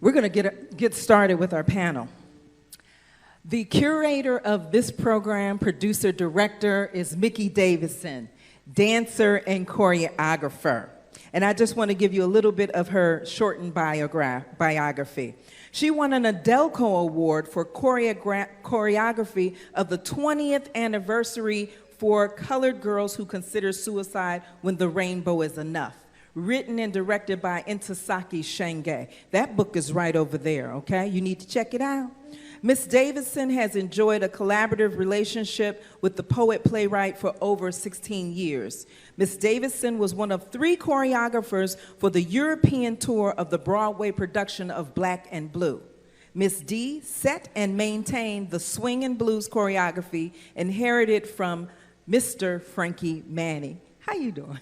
We're going to get started with our panel. The curator of this program, producer, director, is Mickey Davidson, dancer and choreographer. And I just want to give you a little bit of her shortened biography. She won an Adelco Award for choreography of the 20th anniversary for Colored Girls Who Consider Suicide When the Rainbow Is Enough, written and directed by Ntozake Shange. That book is right over there, okay? You need to check it out. Miss Davidson has enjoyed a collaborative relationship with the poet-playwright for over 16 years. Miss Davidson was one of 3 choreographers for the European tour of the Broadway production of Black and Blue. Miss D set and maintained the swing and blues choreography inherited from Mr. Frankie Manning. How you doing?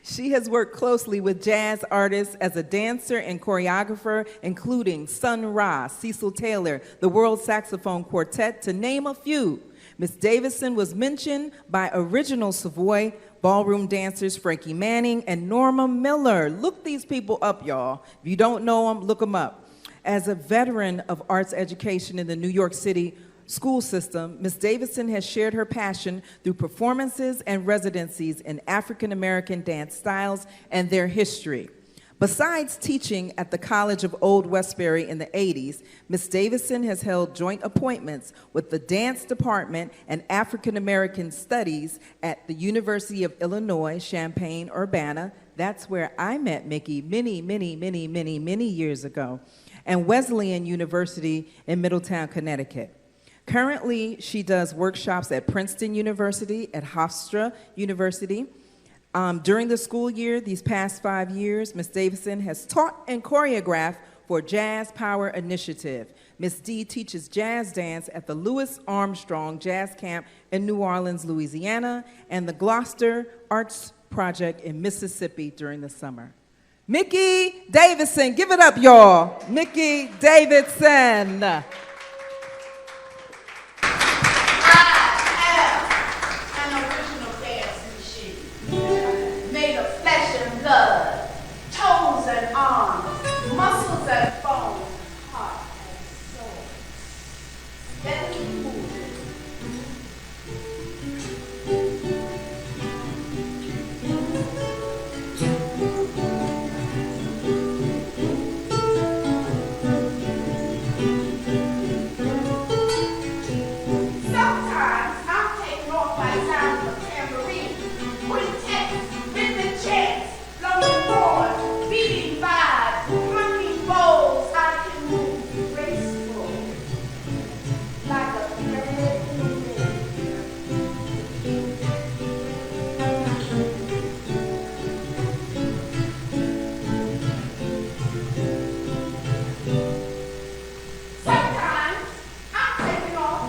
She has worked closely with jazz artists as a dancer and choreographer, including Sun Ra, Cecil Taylor, the World Saxophone Quartet, to name a few. Miss Davidson was mentioned by original Savoy ballroom dancers Frankie Manning and Norma Miller. Look these people up, y'all. If you don't know them, look them up. As a veteran of arts education in the New York City school system, Ms. Davidson has shared her passion through performances and residencies in African American dance styles and their history. Besides teaching at the College of Old Westbury in the 80s, Ms. Davidson has held joint appointments with the Dance Department and African American Studies at the University of Illinois, Champaign-Urbana. That's where I met Mickey many years ago, and Wesleyan University in Middletown, Connecticut. Currently, she does workshops at Princeton University, at Hofstra University. During the school year, these past 5 years, Ms. Davidson has taught and choreographed for Jazz Power Initiative. Ms. D teaches jazz dance at the Louis Armstrong Jazz Camp in New Orleans, Louisiana, and the Gloucester Arts Project in Mississippi during the summer. Mickey Davidson, give it up, y'all. Mickey Davidson. Blood, toes and arms, muscles and bones, heart and soul. Let me move. Sometimes I'm taken off by sound of a tambourine, quintets, rhythmic chants, beating vibes, hunting bowls, I can move graceful, like a thread in the wind. Sometimes I'm taken off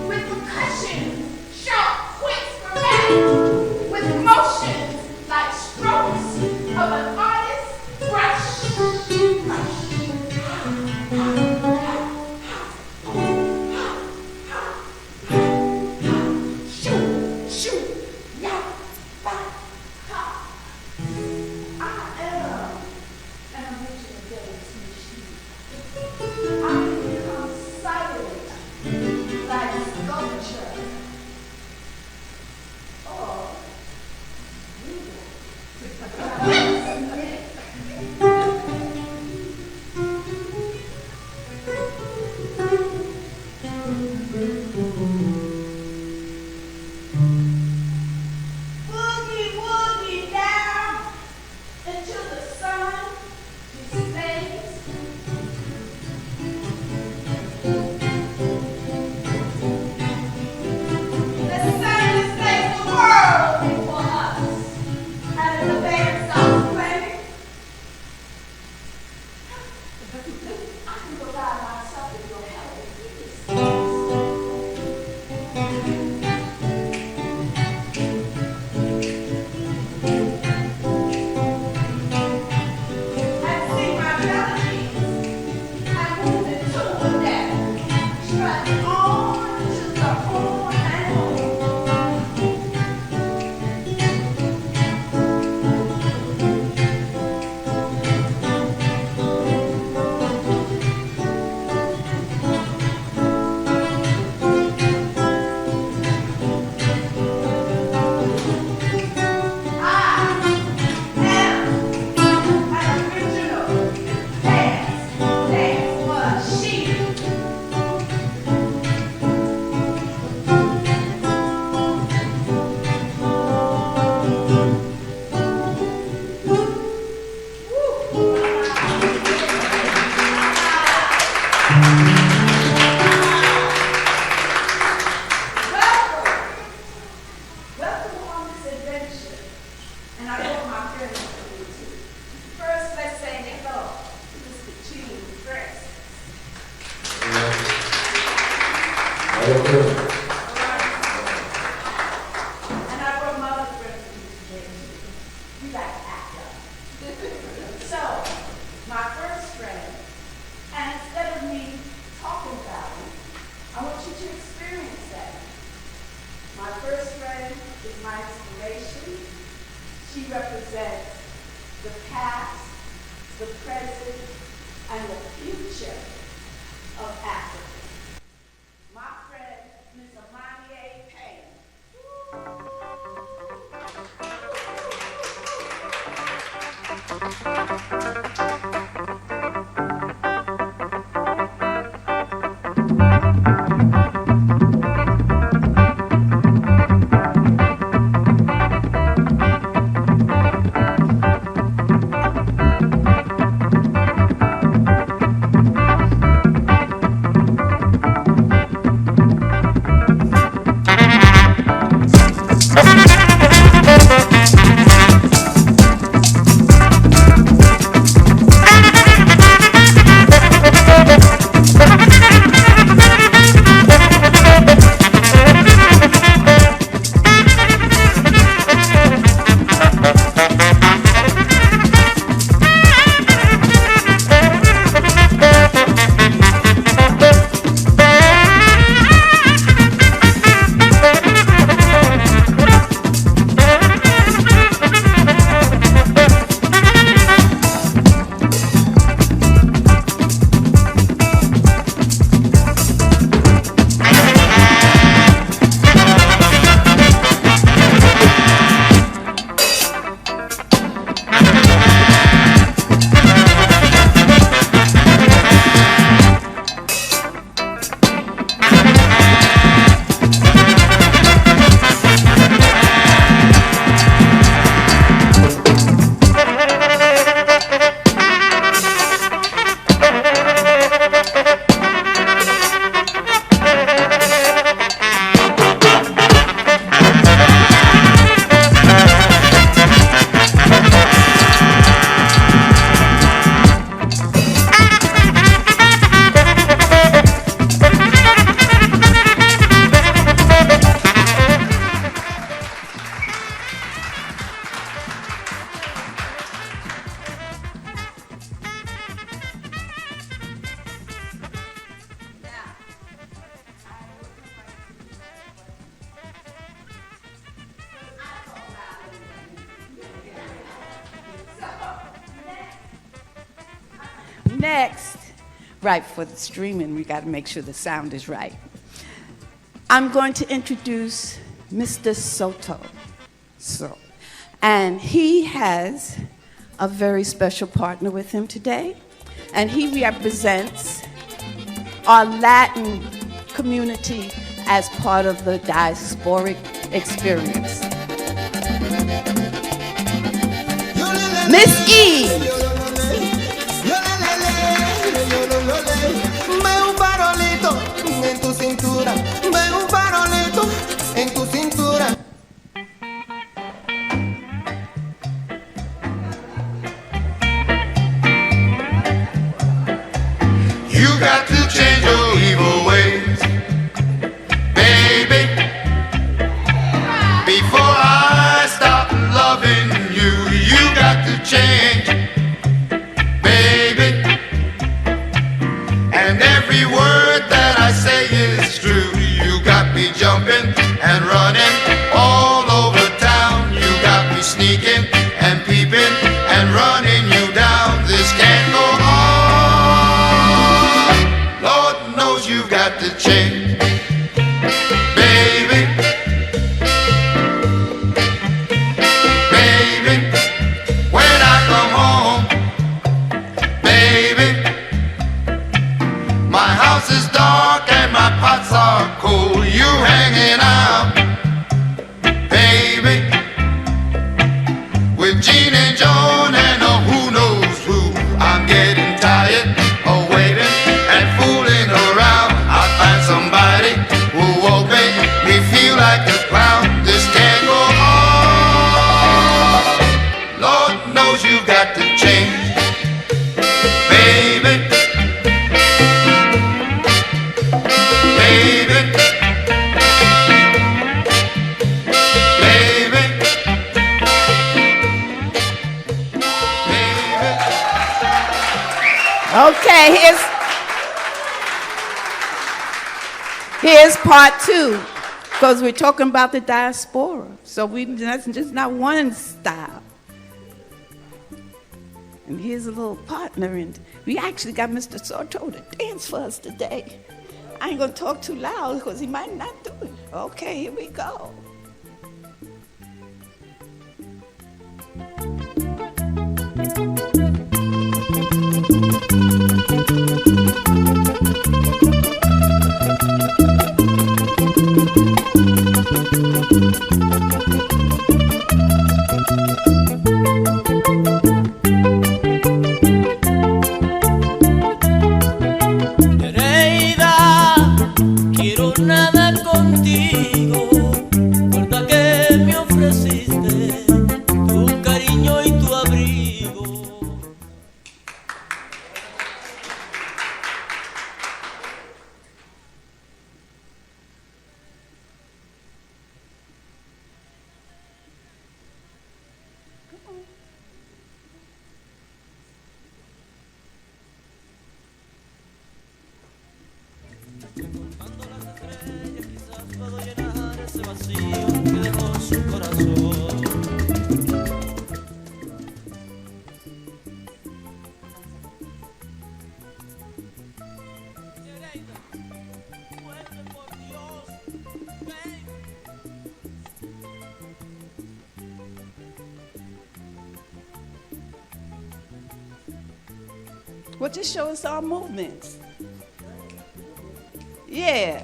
with percussion, sharp, quick, sporadic, with motions like strokes of an artist's brush. Shoot, shoot, yeah, back, ha. I am an original dance machine. I can become silent like sculpture. Or real. So, my first friend, and instead of me talking about it, I want you to experience that. My first friend is my inspiration. She represents the past, the present, and the future of Africa. My friend, Ms. Amani A. Payne. Next, right, for the streaming, we got to make sure the sound is right. I'm going to introduce Mr. Soto. And he has a very special partner with him today, and he represents our Latin community as part of the diasporic experience. Miss Eve. Ve un farolito en tu cintura, ve un farolito en tu cintura. You got to change your evil ways, baby, before I stop loving you. You got to change, baby, and every word that I say is true. You got me jumping and running all over town. You got me sneaking and peeping and running you down. This can't go on. Lord knows you've got to change, baby, baby. When I come home, baby, my house is dark and my pots are cold. You hanging out, baby, with Gene and Joan and a Okay, here's part two, because we're talking about the diaspora. So that's just not one style. And here's a little partner, and we actually got Mr. Soto to dance for us today. I ain't gonna talk too loud because he might not do it. Okay, here we go. Nereida, quiero nada contigo, recuerda que me ofreciste tu cariño y tu abrigo. Contando las estrellas, quizás puedo llenar ese vacío que dejó su corazón. Nereida, vuelve por Dios, ven. Well, just show us our movements. Yeah.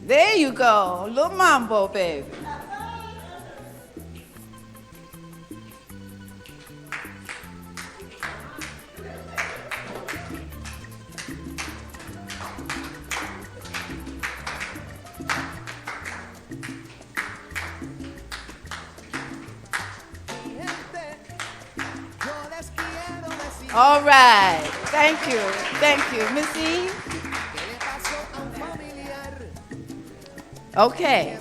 There you go. Little mambo, baby. All right. Thank you. Thank you. Miss Eve? Okay.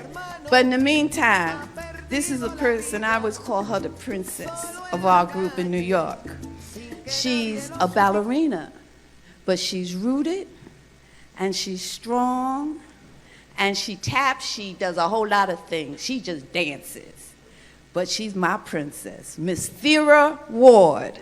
But in the meantime, this is a person, I always call her the princess of our group in New York. She's a ballerina, but she's rooted, and she's strong, and she taps, she does a whole lot of things. She just dances. But she's my princess, Miss Thera Ward.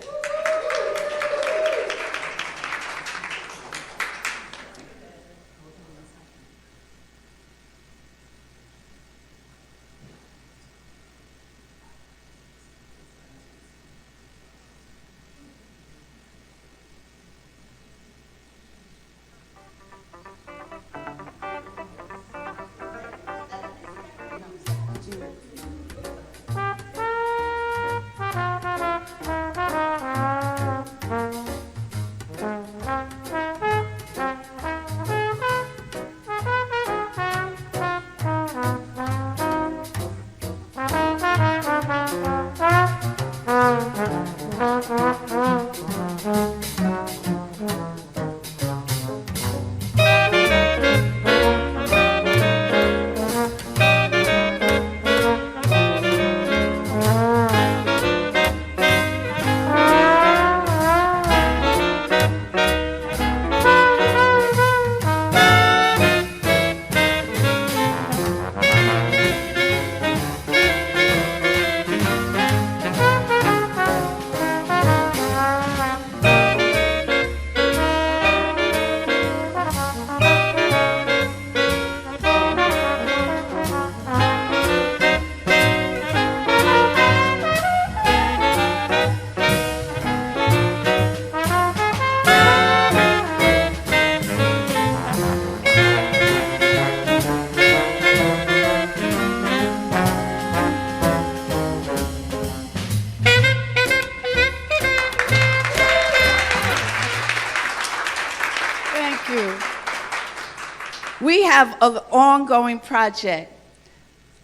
We have an ongoing project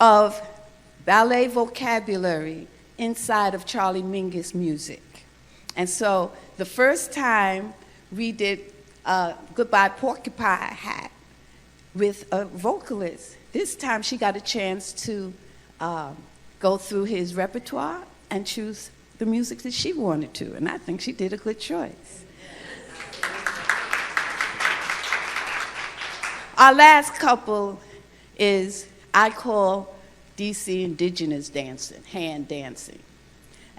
of ballet vocabulary inside of Charlie Mingus music. And so the first time we did Goodbye Porcupine Hat with a vocalist, this time she got a chance to go through his repertoire and choose the music that she wanted to, and I think she did a good choice. Our last couple is, I call DC indigenous dancing, hand dancing.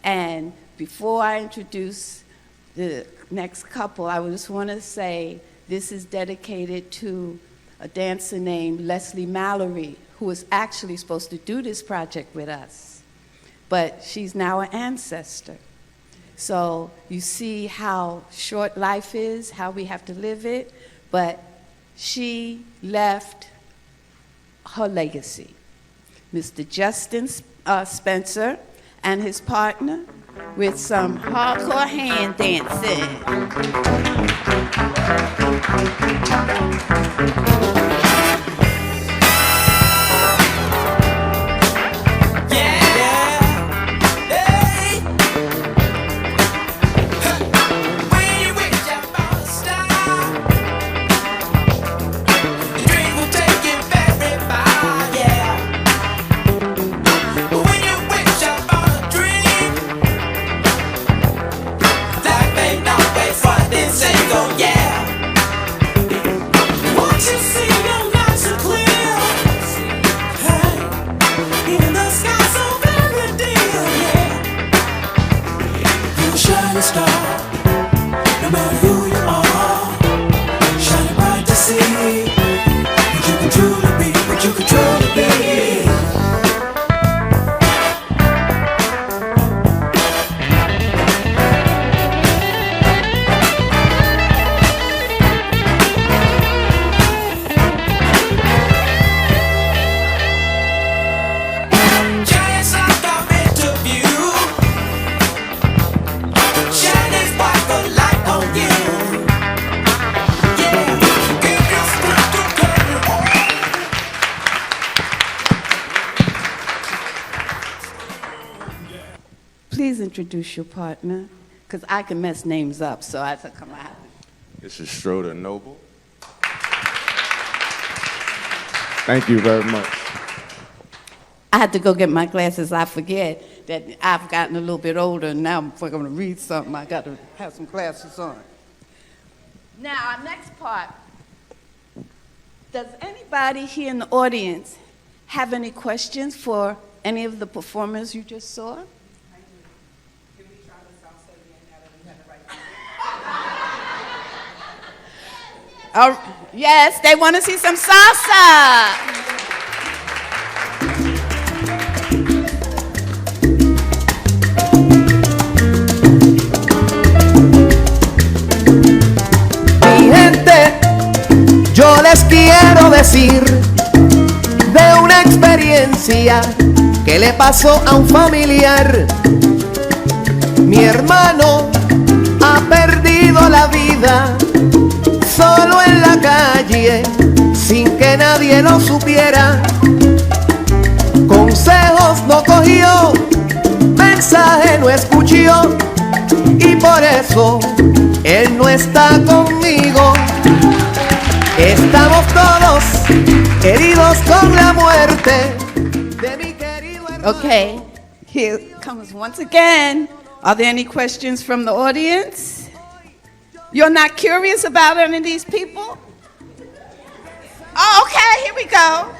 And before I introduce the next couple, I just want to say this is dedicated to a dancer named Leslie Mallory, who was actually supposed to do this project with us, but she's now an ancestor. So you see how short life is, how we have to live it, but she left her legacy. Mr. Justin Spencer and his partner with some hardcore hand dancing. Please introduce your partner, because I can mess names up, so I have to come out. This is Schroeder Noble. Thank you very much. I had to go get my glasses. I forget that I've gotten a little bit older, and now if I'm going to read something, I got to have some glasses on. Now, our next part. Does anybody here in the audience have any questions for any of the performers you just saw? Oh, yes, they want to see some salsa. Mi gente, yo les quiero decir de una experiencia que le pasó a un familiar. Mi hermano ha perdido la vida solo en la calle, sin que nadie lo supiera. Consejos no cogió, mensaje no escuchó, y por eso él no está conmigo. Estamos todos heridos con la muerte de mi querido hermano. Okay, here comes once again. Are there any questions from the audience? You're not curious about any of these people? Oh, okay, here we go.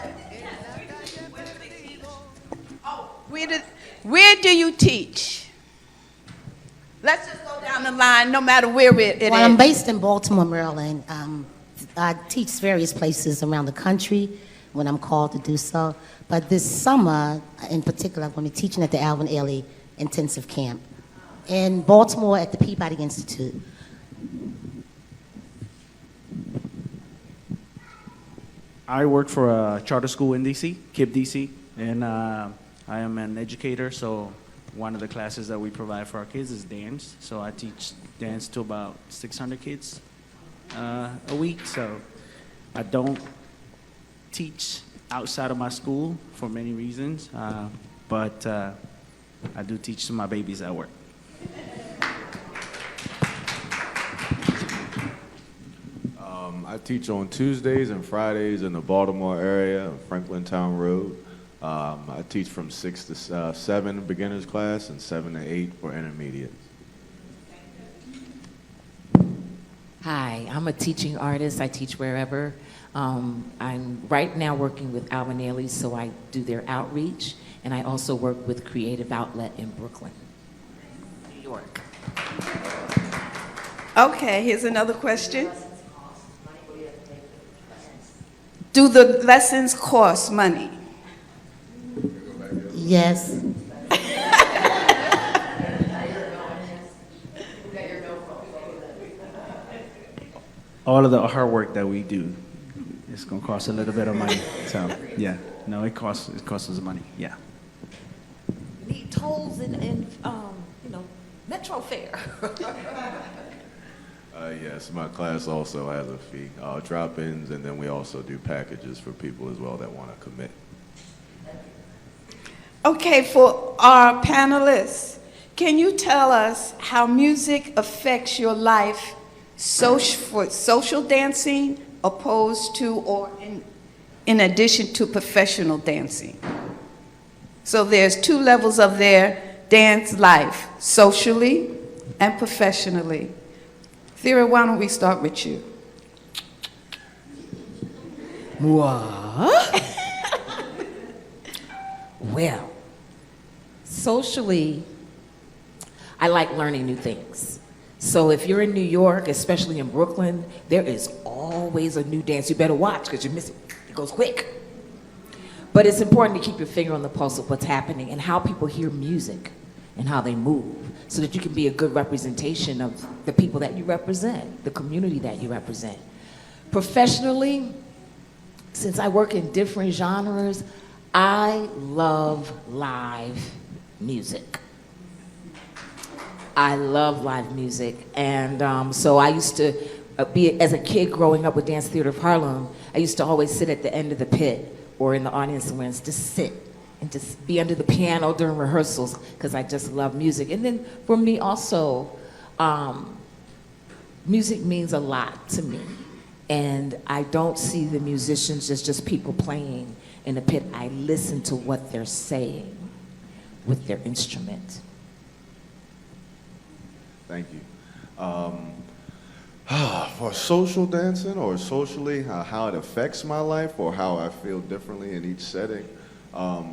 Where do you teach? Let's just go down the line, no matter where it is. Well, I'm based in Baltimore, Maryland. I teach various places around the country when I'm called to do so. But this summer, in particular, I'm going to be teaching at the Alvin Ailey Intensive Camp in Baltimore at the Peabody Institute. I work for a charter school in DC, KIPP DC, and I am an educator, so one of the classes that we provide for our kids is dance. So I teach dance to about 600 kids a week. So I don't teach outside of my school for many reasons, but I do teach to my babies at work. I teach on Tuesdays and Fridays in the Baltimore area, Franklin Town Road. I teach from 6 to 7 beginners class and 7 to 8 for intermediate. Hi, I'm a teaching artist. I teach wherever. I'm right now working with Alvin Ailey, so I do their outreach, and I also work with Creative Outlet in Brooklyn, New York. Okay, here's another question. Do the lessons cost money? Yes. All of the hard work that we do is going to cost a little bit of money. So, yeah, no, it costs us money. Yeah. Need tolls and Metro fare. Yes, my class also has a fee, drop-ins, and then we also do packages for people as well that want to commit. Okay, for our panelists, can you tell us how music affects your life for social dancing opposed to or in addition to professional dancing? So there's two levels of their dance life, socially and professionally. Thera, why don't we start with you? What? Well, socially, I like learning new things. So if you're in New York, especially in Brooklyn, there is always a new dance you better watch because you miss it. It goes quick. But it's important to keep your finger on the pulse of what's happening and how people hear music and how they move so that you can be a good representation of the people that you represent, the community that you represent. Professionally, since I work in different genres, I love live music. I love live music. And so I used to as a kid growing up with Dance Theater of Harlem, I used to always sit at the end of the pit or in the audience somewhere and just sit and just be under the piano during rehearsals because I just love music. And then for me also, music means a lot to me. And I don't see the musicians as just people playing in the pit. I listen to what they're saying with their instrument. Thank you. For social dancing or socially, how it affects my life or how I feel differently in each setting,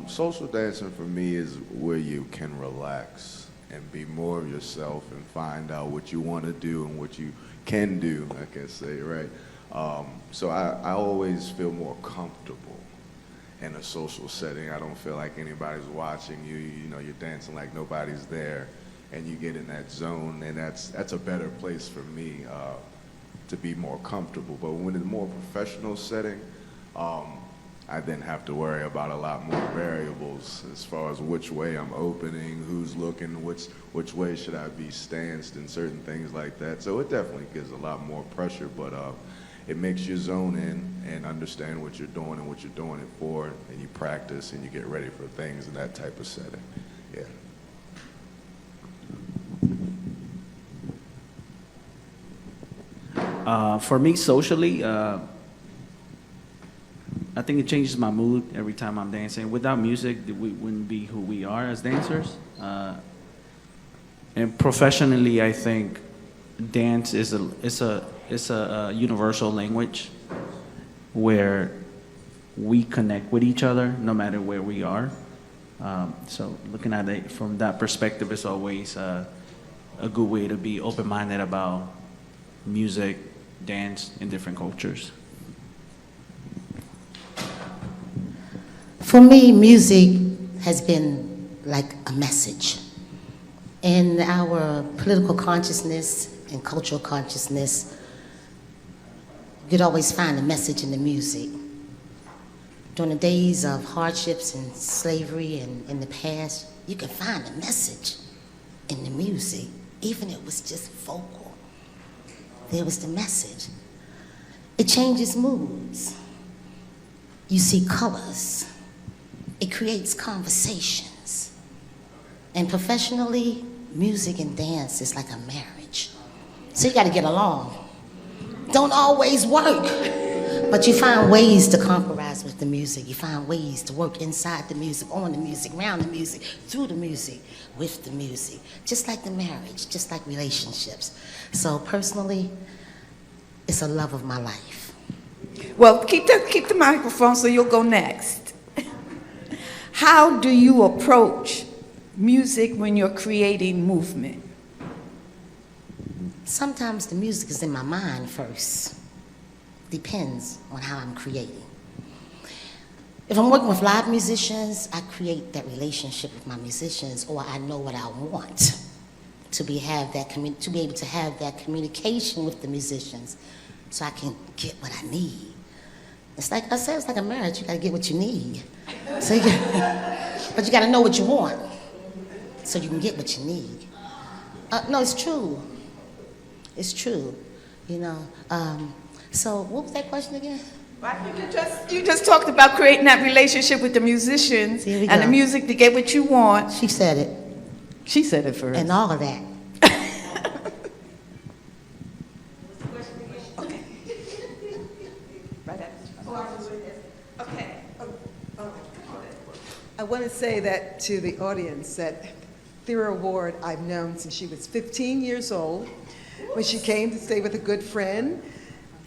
social dancing for me is where you can relax and be more of yourself and find out what you want to do and what you can do, I can say, right? So I always feel more comfortable in a social setting. I don't feel like anybody's watching you. You know, you're dancing like nobody's there, and you get in that zone, and that's a better place for me to be more comfortable. But when in a more professional setting, I then have to worry about a lot more variables as far as which way I'm opening, who's looking, which way should I be stanced, and certain things like that. So it definitely gives a lot more pressure, but it makes you zone in and understand what you're doing and what you're doing it for, and you practice and you get ready for things in that type of setting. Yeah. For me, socially, I think it changes my mood every time I'm dancing. Without music, we wouldn't be who we are as dancers. And professionally, I think dance is a universal language where we connect with each other no matter where we are. So looking at it from that perspective is always a good way to be open-minded about music, dance in different cultures. For me, music has been like a message. In our political consciousness and cultural consciousness, you'd always find a message in the music. During the days of hardships and slavery and in the past, you could find a message in the music, even if it was just vocal. There was the message. It changes moods. You see colors. It creates conversations. And professionally, music and dance is like a marriage. So you gotta get along. Don't always work, But you find ways to compromise with the music. You find ways to work inside the music, on the music, around the music, through the music, with the music. Just like the marriage, just like relationships. So personally, it's a love of my life. Well, keep the microphone so you'll go next. How do you approach music when you're creating movement? Sometimes the music is in my mind first. Depends on how I'm creating. If I'm working with live musicians, I create that relationship with my musicians, or I know what I want to be able to have that communication with the musicians, so I can get what I need. It's like I said, it's like a marriage. You gotta get what you need. But you gotta know what you want, so you can get what you need. No, it's true. It's true. You know. So what was that question again? I think you just talked about creating that relationship with the musicians and the music to get what you want. She said it. She said it first. And all of that. Okay. Okay. I want to say that to the audience that Thera Ward I've known since she was 15 years old, when she came to stay with a good friend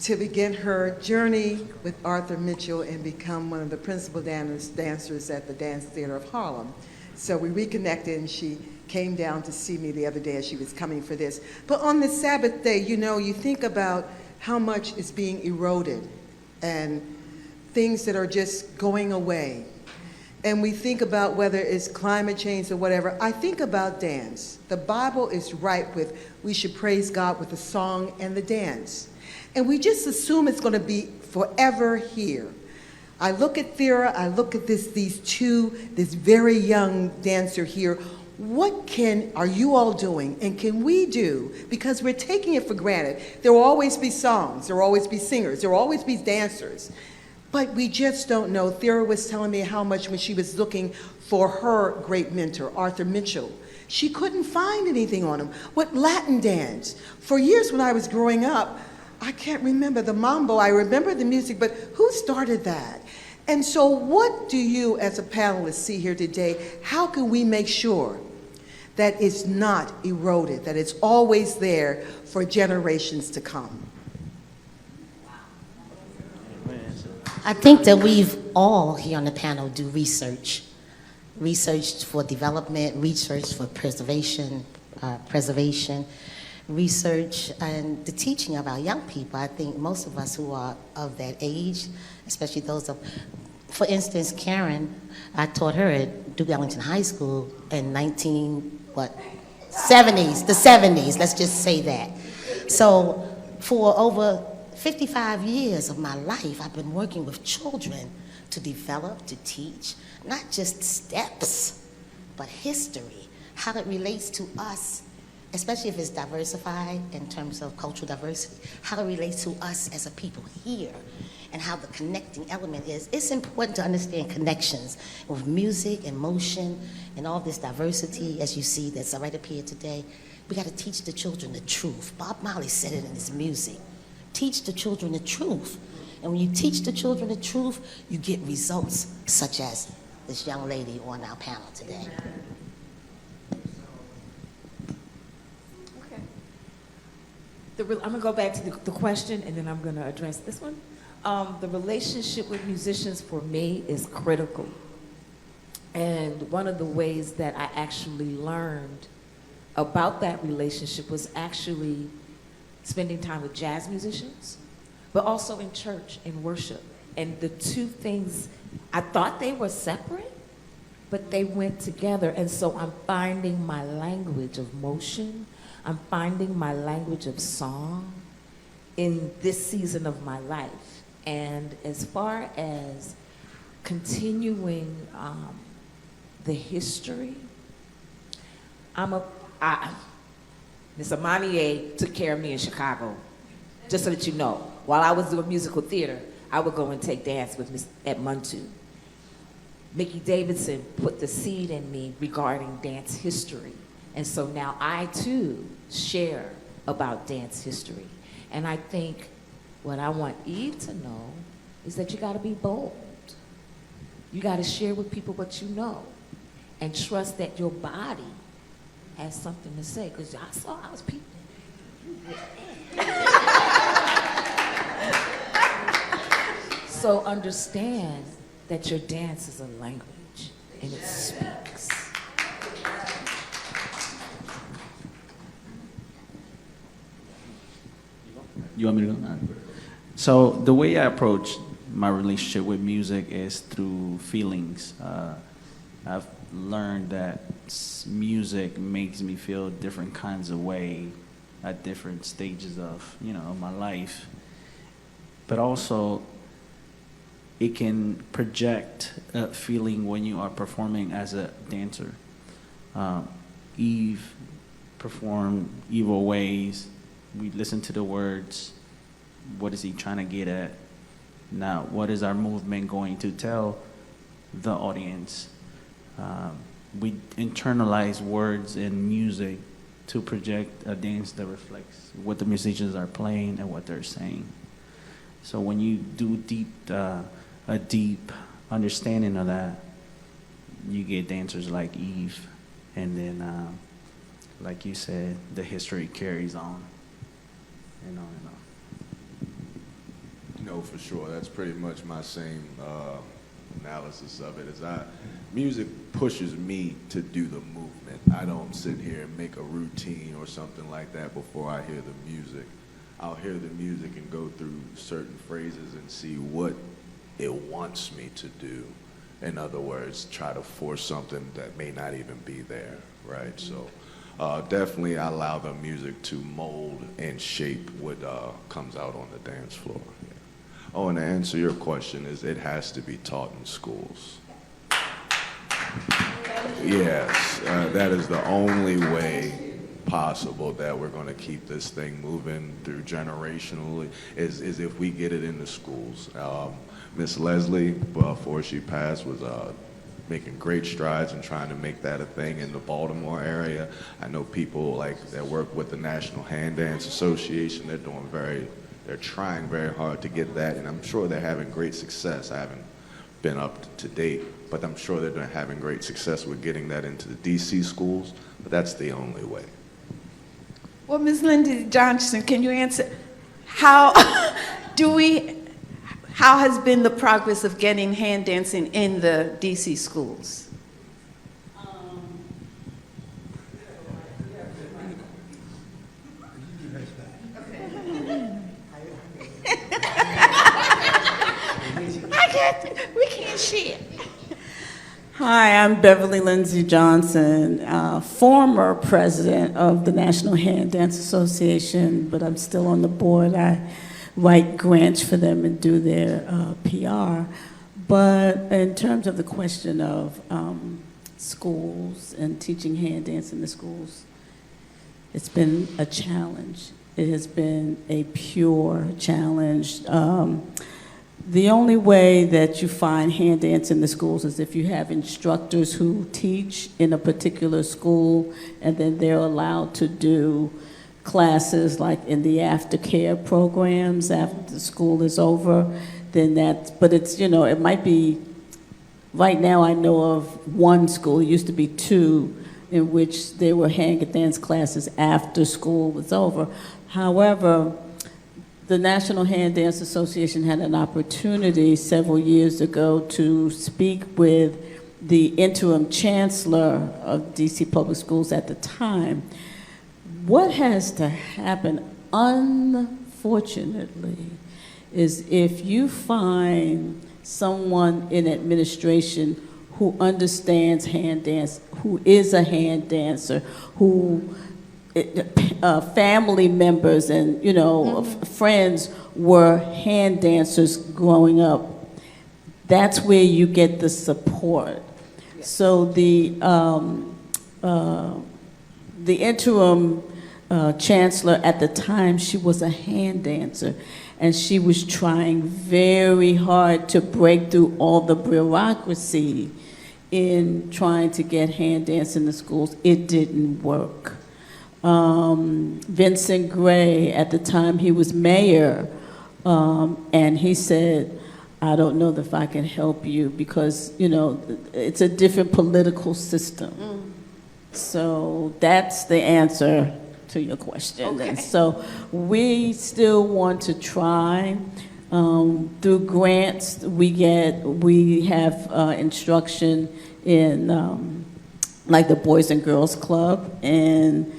to begin her journey with Arthur Mitchell and become one of the principal dancers at the Dance Theater of Harlem. So we reconnected, and she came down to see me the other day as she was coming for this. But on the Sabbath day, you know, you think about how much is being eroded and things that are just going away. And we think about whether it's climate change or whatever. I think about dance. The Bible is ripe with we should praise God with the song and the dance. And we just assume it's going to be forever here. I look at Thera, I look at this very young dancer here. What are you all doing, and can we do? Because we're taking it for granted. There will always be songs, there will always be singers, there will always be dancers. But we just don't know. Thera was telling me how much when she was looking for her great mentor, Arthur Mitchell, she couldn't find anything on him. What Latin dance? For years when I was growing up, I can't remember the mambo. I remember the music, but who started that? And so what do you as a panelist see here today? How can we make sure that it's not eroded, that it's always there for generations to come? I think that we've all here on the panel do research for development, research for preservation, research and the teaching of our young people. I think most of us who are of that age, especially those of, for instance, Karen, I taught her at Duke Ellington High School in 70s, let's just say that. So for over 55 years of my life, I've been working with children to develop, to teach, not just steps, but history, how it relates to us, especially if it's diversified in terms of cultural diversity, how it relates to us as a people here, and how the connecting element is. It's important to understand connections with music and motion and all this diversity, as you see, that's right up here today. We got to teach the children the truth. Bob Marley said it in his music. Teach the children the truth. And when you teach the children the truth, you get results such as this young lady on our panel today. I'm going to go back to the question, and then I'm going to address this one. The relationship with musicians for me is critical. And one of the ways that I actually learned about that relationship was actually spending time with jazz musicians, but also in church, in worship. And the two things, I thought they were separate, but they went together. And so I'm finding my language of motion. I'm finding my language of song in this season of my life. And as far as continuing the history, Miss Amanier took care of me in Chicago, just so that you know. While I was doing musical theater, I would go and take dance with Miss Edmontu. Mickey Davidson put the seed in me regarding dance history. And so now I too share about dance history. And I think What I want Eve to know is that you got to be bold. You got to share with people what you know and trust that your body has something to say. Because I was peeping. So understand that your dance is a language and it speaks. You want me to go? So the way I approach my relationship with music is through feelings. I've learned that music makes me feel different kinds of way at different stages of, my life. But also, it can project a feeling when you are performing as a dancer. Eve performed Evil Ways. We listen to the words. What is he trying to get at? Now, what is our movement going to tell the audience? We internalize words in music to project a dance that reflects what the musicians are playing and what they're saying. So when you do a deep understanding of that, you get dancers like Eve, and then, like you said, the history carries on and on and on. No, for sure. That's pretty much my same analysis of it. Music pushes me to do the movement. I don't sit here and make a routine or something like that before I hear the music. I'll hear the music and go through certain phrases and see what it wants me to do. In other words, try to force something that may not even be there, right? So definitely I allow the music to mold and shape what comes out on the dance floor. Yeah. Oh, and to answer your question, it has to be taught in schools. Yes, that is the only way possible that we're going to keep this thing moving through generationally is if we get it in the schools. Miss Leslie, before she passed, was making great strides in trying to make that a thing in the Baltimore area. I know people that work with the National Hand Dance Association. They're trying very hard to get that, and I'm sure they're having great success. I haven't been up to date, but I'm sure they're having great success with getting that into the DC schools, but that's the only way. Well, Ms. Linda Johnson, can you answer how has been the progress of getting hand dancing in the DC schools? We can't share. Hi, I'm Beverly Lindsay Johnson, former president of the National Hand Dance Association, but I'm still on the board. I write grants for them and do their PR. But in terms of the question of schools and teaching hand dance in the schools, it's been a challenge. It has been a pure challenge. The only way that you find hand dance in the schools is if you have instructors who teach in a particular school, and then they're allowed to do classes like in the aftercare programs after the school is over. But it's, it might be, right now I know of one school, it used to be two, in which there were hand dance classes after school was over. However, the National Hand Dance Association had an opportunity several years ago to speak with the interim chancellor of DC Public Schools at the time. What has to happen, unfortunately, is if you find someone in administration who understands hand dance, who is a hand dancer, who family members and friends were hand dancers growing up, that's where you get the support. Yeah. So the interim chancellor at the time, she was a hand dancer, and she was trying very hard to break through all the bureaucracy in trying to get hand dance in the schools. It didn't work. Vincent Gray, at the time he was mayor, And he said, I don't know if I can help you because, you know, it's a different political system. So that's the answer to your question. Okay. And so we still want to try. Through grants, we have instruction in like the Boys and Girls Club, and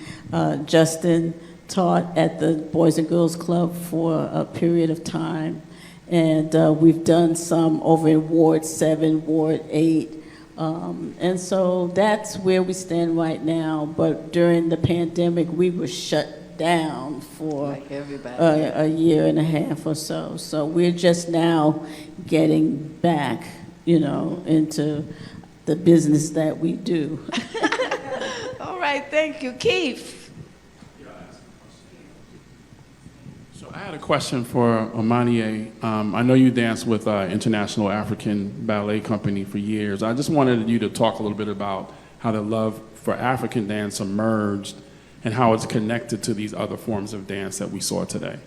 Justin taught at the Boys and Girls Club for a period of time. And we've done some over in Ward 7, Ward 8. And so that's where we stand right now. But during the pandemic, we were shut down for Like everybody. a year and a half or so. So we're just now getting back, you know, into the business that we do. All right, thank you. Keith. So I had a question for Omanie. I know you danced with International African Ballet Company for years. I just wanted you to talk a little bit about how the love for African dance emerged and how it's connected to these other forms of dance that we saw today.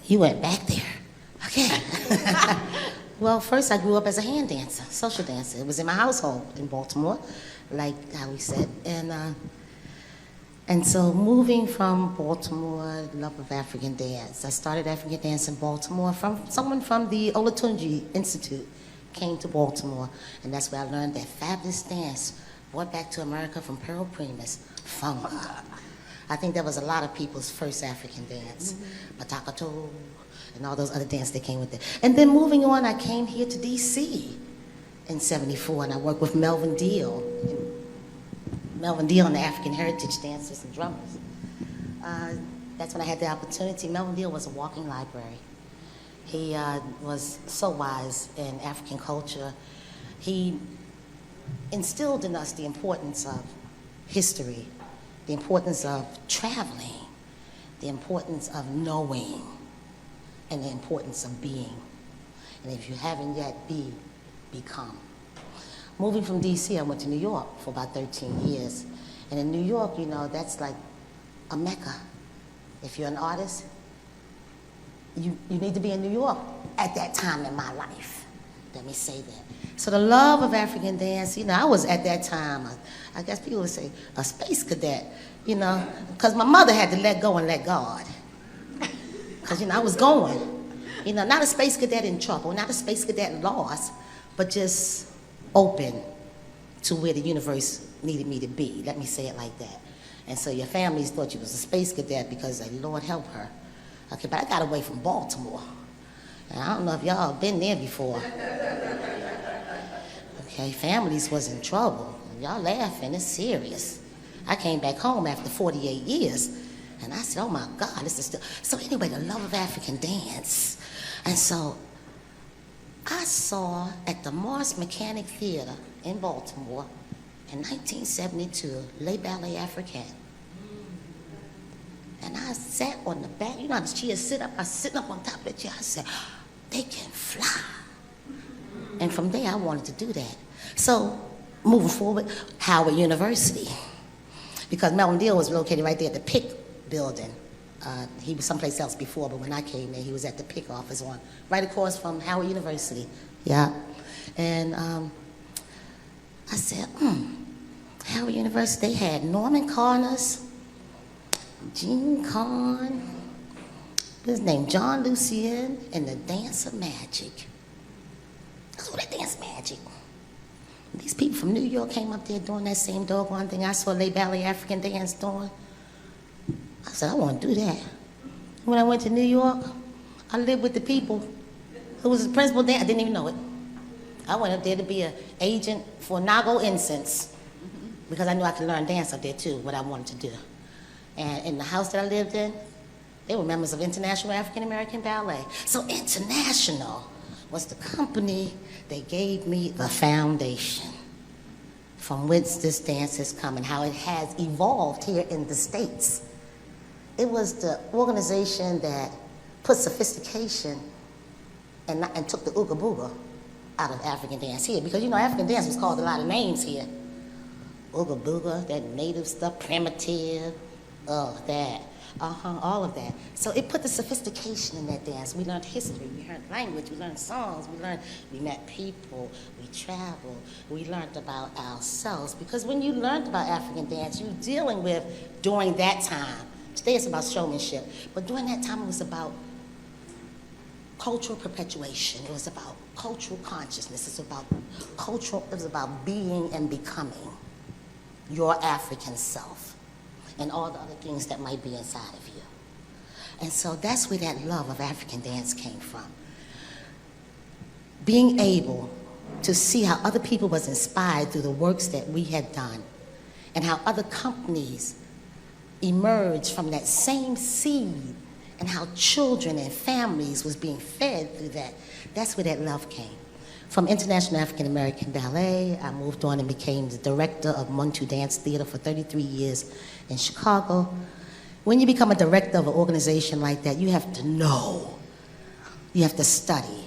You went back there. Okay. Well, first I grew up as a hand dancer, social dancer. It was in my household in Baltimore, like how we said. And so moving from Baltimore, love of African dance. I started African dance in Baltimore from someone from the Olatunji Institute came to Baltimore, and that's where I learned that fabulous dance brought back to America from Pearl Primus, Funga. I think that was a lot of people's first African dance. Matakato, and all those other dances that came with it. And then moving on, I came here to DC in '74, and I worked with Melvin Deal. Melvin Deal and the African Heritage Dancers and Drummers. That's when I had the opportunity. Melvin Deal was a walking library. He was so wise in African culture. He instilled in us the importance of history, the importance of traveling, the importance of knowing, and the importance of being. And if you haven't yet become. Moving from DC, I went to New York for about 13 years. And in New York, you know, that's like a mecca. If you're an artist, you need to be in New York at that time in my life. Let me say that. So the love of African dance, you know, I was at that time, I guess people would say, a space cadet, you know, because my mother had to let go and let God. Because, you know, I was going. You know, not a space cadet in trouble, not a space cadet lost, but just open to where the universe needed me to be. Let me say it like that. And so your families thought you was a space cadet because, Lord help her. Okay, but I got away from Baltimore. And I don't know if y'all been there before. Okay, families was in trouble. Y'all laughing, it's serious. I came back home after 48 years. And I said, oh my God, this is still. So anyway, the love of African dance. And so I saw at the Morris Mechanic Theater in Baltimore in 1972, Les Ballets Africains. And I sat on the back, you know how the chairs sit up? I was sitting up on top of the chair. I said, they can fly. And from there, I wanted to do that. So moving forward, Howard University. Because Melvin Deal was located right there at the PIC building. He was someplace else before, but when I came there, he was at the PIC office right across from Howard University. Yeah. And I said, Howard University, they had Norman Connors, Gene Kahn, his name, John Lucien, and the Dance of Magic. So that Dance Magic. These people from New York came up there doing that same doggone thing I saw Les Ballets African dance doing. I said, I want to do that. When I went to New York, I lived with the people who was the principal dancer. I didn't even know it. I went up there to be an agent for Nago Incense because I knew I could learn dance up there too, what I wanted to do. And in the house that I lived in, they were members of International African American Ballet. So International was the company that gave me the foundation from whence this dance has come and how it has evolved here in the States. It was the organization that put sophistication and took the ooga booga out of African dance here. Because, you know, African dance was called a lot of names here. Ooga booga, that native stuff, primitive, that. All of that. So it put the sophistication in that dance. We learned history, we learned language, we learned songs, we met people, we traveled, we learned about ourselves. Because when you learned about African dance, you're dealing with, during that time, today it's about showmanship, but during that time it was about cultural perpetuation. It was about cultural consciousness. It was about being and becoming your African self and all the other things that might be inside of you. And so that's where that love of African dance came from. Being able to see how other people was inspired through the works that we had done and how other companies emerged from that same seed and how children and families was being fed through that. That's where that love came. From International African American Ballet, I moved on and became the director of Muntu Dance Theater for 33 years in Chicago. When you become a director of an organization like that, you have to know. You have to study.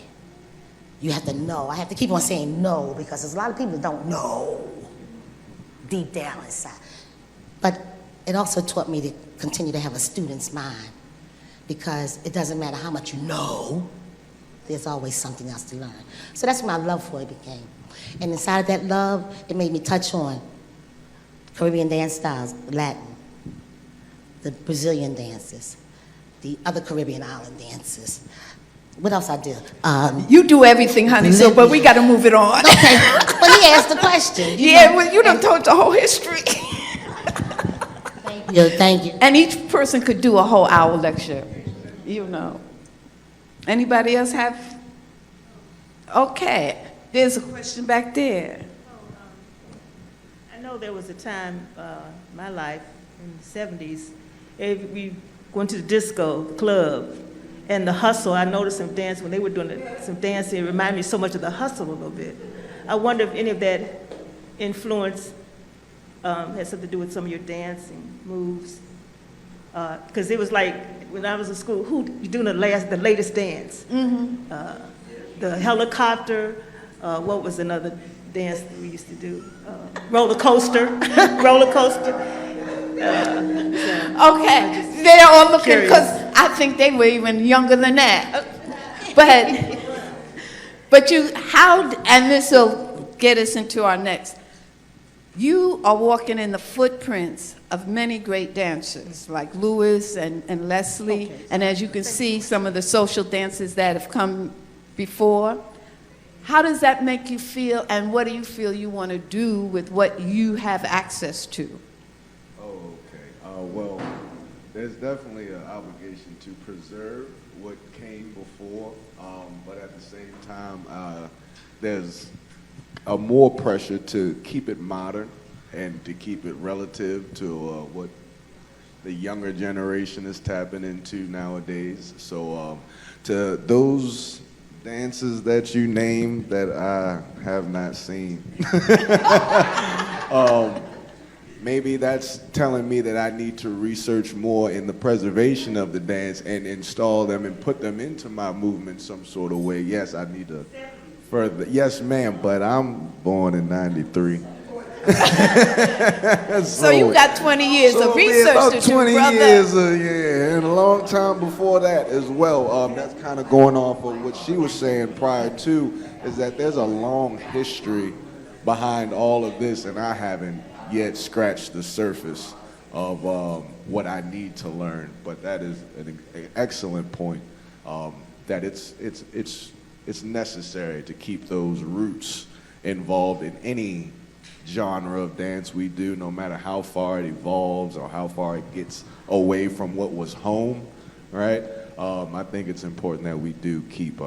You have to know. I have to keep on saying no because there's a lot of people that don't know deep down inside. But it also taught me to continue to have a student's mind because it doesn't matter how much you know, there's always something else to learn. So that's when my love for it became. And inside of that love, it made me touch on Caribbean dance styles, Latin, the Brazilian dances, the other Caribbean island dances. What else I did? You do everything, honey, so, but we got to move it on. Okay, but he asked the question. Well, you done told the whole history. Thank you. And each person could do a whole hour lecture, you know. Anybody else have? Okay, there's a question back there. I know there was a time in my life in the 70s, we went to the disco club and the hustle. I noticed some dance when they were doing some dancing. It reminded me so much of the hustle a little bit. I wonder if any of that influence had something to do with some of your dancing moves. Because it was like, when I was in school, who you doing the latest dance? Mm-hmm. The helicopter, what was another dance that we used to do? Roller coaster, roller coaster. Okay, they're all looking, because I think they were even younger than that. But and this will get us into our next. You are walking in the footprints of many great dancers like Louis and Leslie, okay. And as you can see, some of the social dances that have come before. How does that make you feel, and what do you feel you want to do with what you have access to? Oh, okay. Well, there's definitely an obligation to preserve what came before, but at the same time, there's a more pressure to keep it modern and to keep it relative to what the younger generation is tapping into nowadays. So to those dances that you named that I have not seen, maybe that's telling me that I need to research more in the preservation of the dance and install them and put them into my movement some sort of way. Yes, I need to further. Yes, ma'am, but I'm born in 93. So you got 20 years of research to do, 20 brother. years, yeah, and a long time before that as well. That's kind of going off of what she was saying prior to, is that there's a long history behind all of this, and I haven't yet scratched the surface of what I need to learn. But that is an excellent point, that it's necessary to keep those roots involved in any genre of dance we do, no matter how far it evolves or how far it gets away from what was home, right? I think it's important that we do keep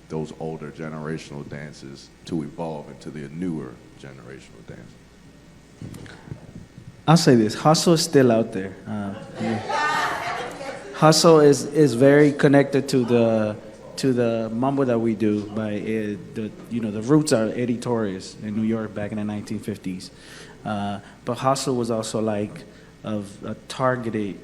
those older generational dances to evolve into the newer generational dance. I'll say this, hustle is still out there. Hustle is very connected to the mambo that we do. By the roots are Eddie Torres in New York back in the 1950s. But hustle was also like of a targeted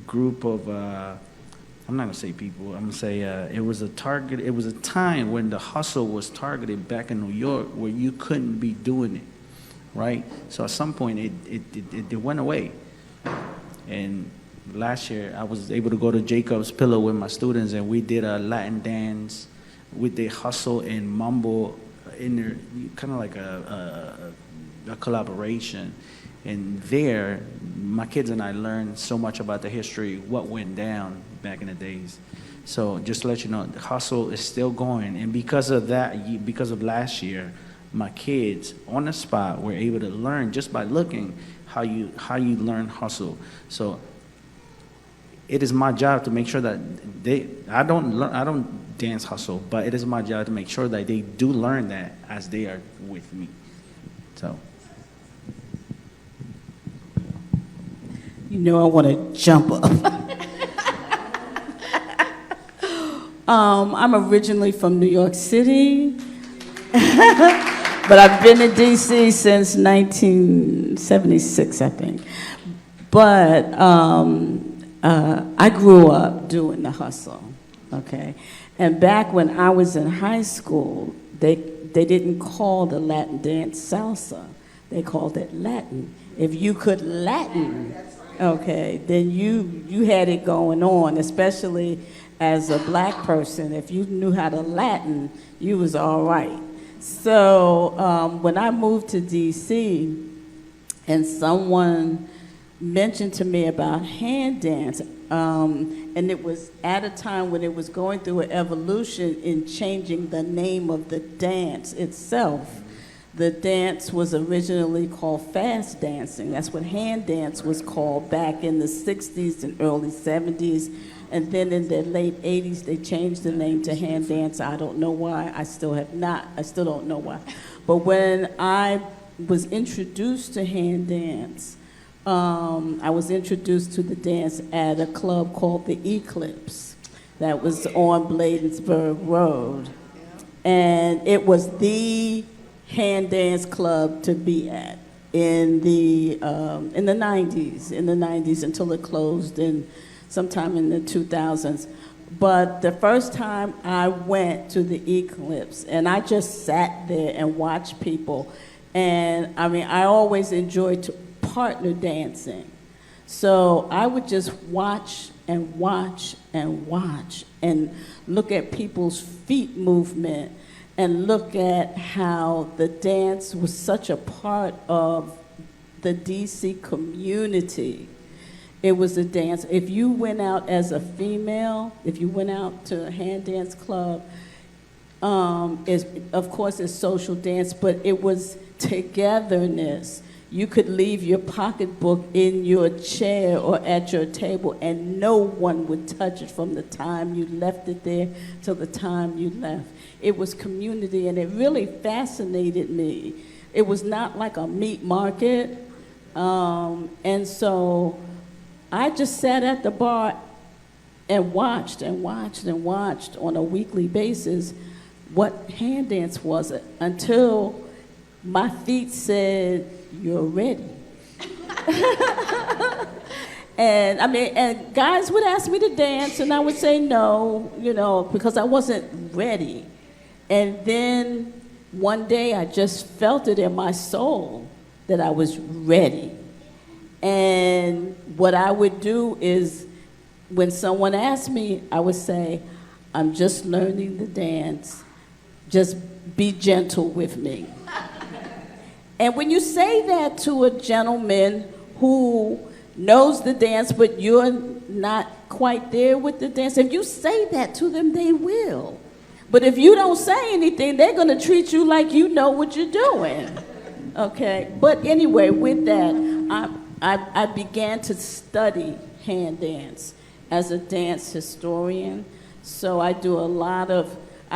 group of I'm not gonna say people. I'm gonna say it was a target. It was a time when the hustle was targeted back in New York where you couldn't be doing it, right? So at some point it went away. And last year, I was able to go to Jacob's Pillow with my students, and we did a Latin dance with the hustle and mumble in there, kind of like a collaboration. And there, my kids and I learned so much about the history, what went down back in the days. So just to let you know, the hustle is still going. And because of that, because of last year, my kids on the spot were able to learn just by looking how you learn hustle. So it is my job to make sure that I don't dance hustle, but it is my job to make sure that they do learn that as they are with me. So. You know I want to jump up. I'm originally from New York City, but I've been in D.C. since 1976, I think. But I grew up doing the hustle, okay? And back when I was in high school, they didn't call the Latin dance salsa. They called it Latin. If you could Latin, okay, then you had it going on, especially as a black person. If you knew how to Latin, you was all right. So when I moved to D.C. and someone mentioned to me about hand dance, and it was at a time when it was going through an evolution in changing the name of the dance itself. The dance was originally called fast dancing. That's what hand dance was called back in the 60s and early 70s. And then in the late 80s, they changed the name to hand dance. I don't know why. I still don't know why. But when I was introduced to hand dance, I was introduced to the dance at a club called the Eclipse that was on Bladensburg Road. And it was the hand dance club to be at in the 90s until it closed sometime in the 2000s. But the first time I went to the Eclipse, and I just sat there and watched people, and I mean, I always enjoyed partner dancing. So I would just watch and watch and watch and look at people's feet movement and look at how the dance was such a part of the DC community. It was a dance. If you went out as a female, if you went out to a hand dance club, of course it's social dance, but it was togetherness. You could leave your pocketbook in your chair or at your table and no one would touch it from the time you left it there till the time you left. It was community, and it really fascinated me. It was not like a meat market. And so I just sat at the bar and watched and watched and watched on a weekly basis what hand dance was until my feet said, "You're ready." And I mean, and guys would ask me to dance, and I would say no, because I wasn't ready. And then one day I just felt it in my soul that I was ready. And what I would do is, when someone asked me, I would say, "I'm just learning the dance. Just be gentle with me." And when you say that to a gentleman who knows the dance, but you're not quite there with the dance, if you say that to them, they will. But if you don't say anything, they're going to treat you like you know what you're doing. Okay? But anyway, with that, I began to study hand dance as a dance historian. So I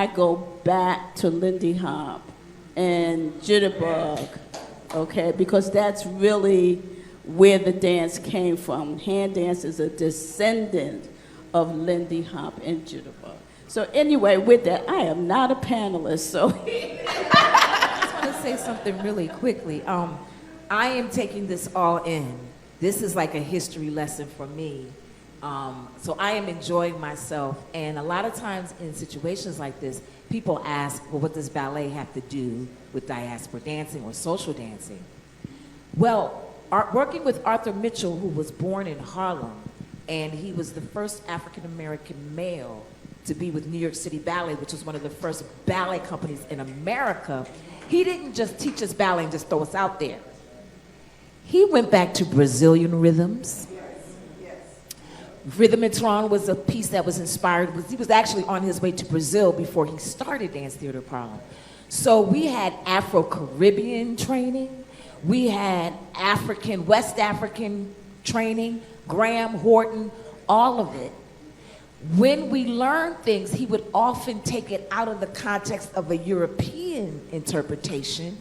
go back to Lindy Hop and Jitterbug, okay? Because that's really where the dance came from. Hand dance is a descendant of Lindy Hop and Jitterbug. So anyway, with that, I am not a panelist, so. I just want to say something really quickly. I am taking this all in. This is like a history lesson for me. So I am enjoying myself. And a lot of times in situations like this, people ask, well, what does ballet have to do with diaspora dancing or social dancing? Well, working with Arthur Mitchell, who was born in Harlem, and he was the first African-American male to be with New York City Ballet, which was one of the first ballet companies in America. He didn't just teach us ballet and just throw us out there. He went back to Brazilian rhythms. Rhythm and Tron was a piece that was inspired. He was actually on his way to Brazil before he started Dance Theater of Harlem. So we had Afro-Caribbean training. We had West African training, Graham, Horton, all of it. When we learned things, he would often take it out of the context of a European interpretation,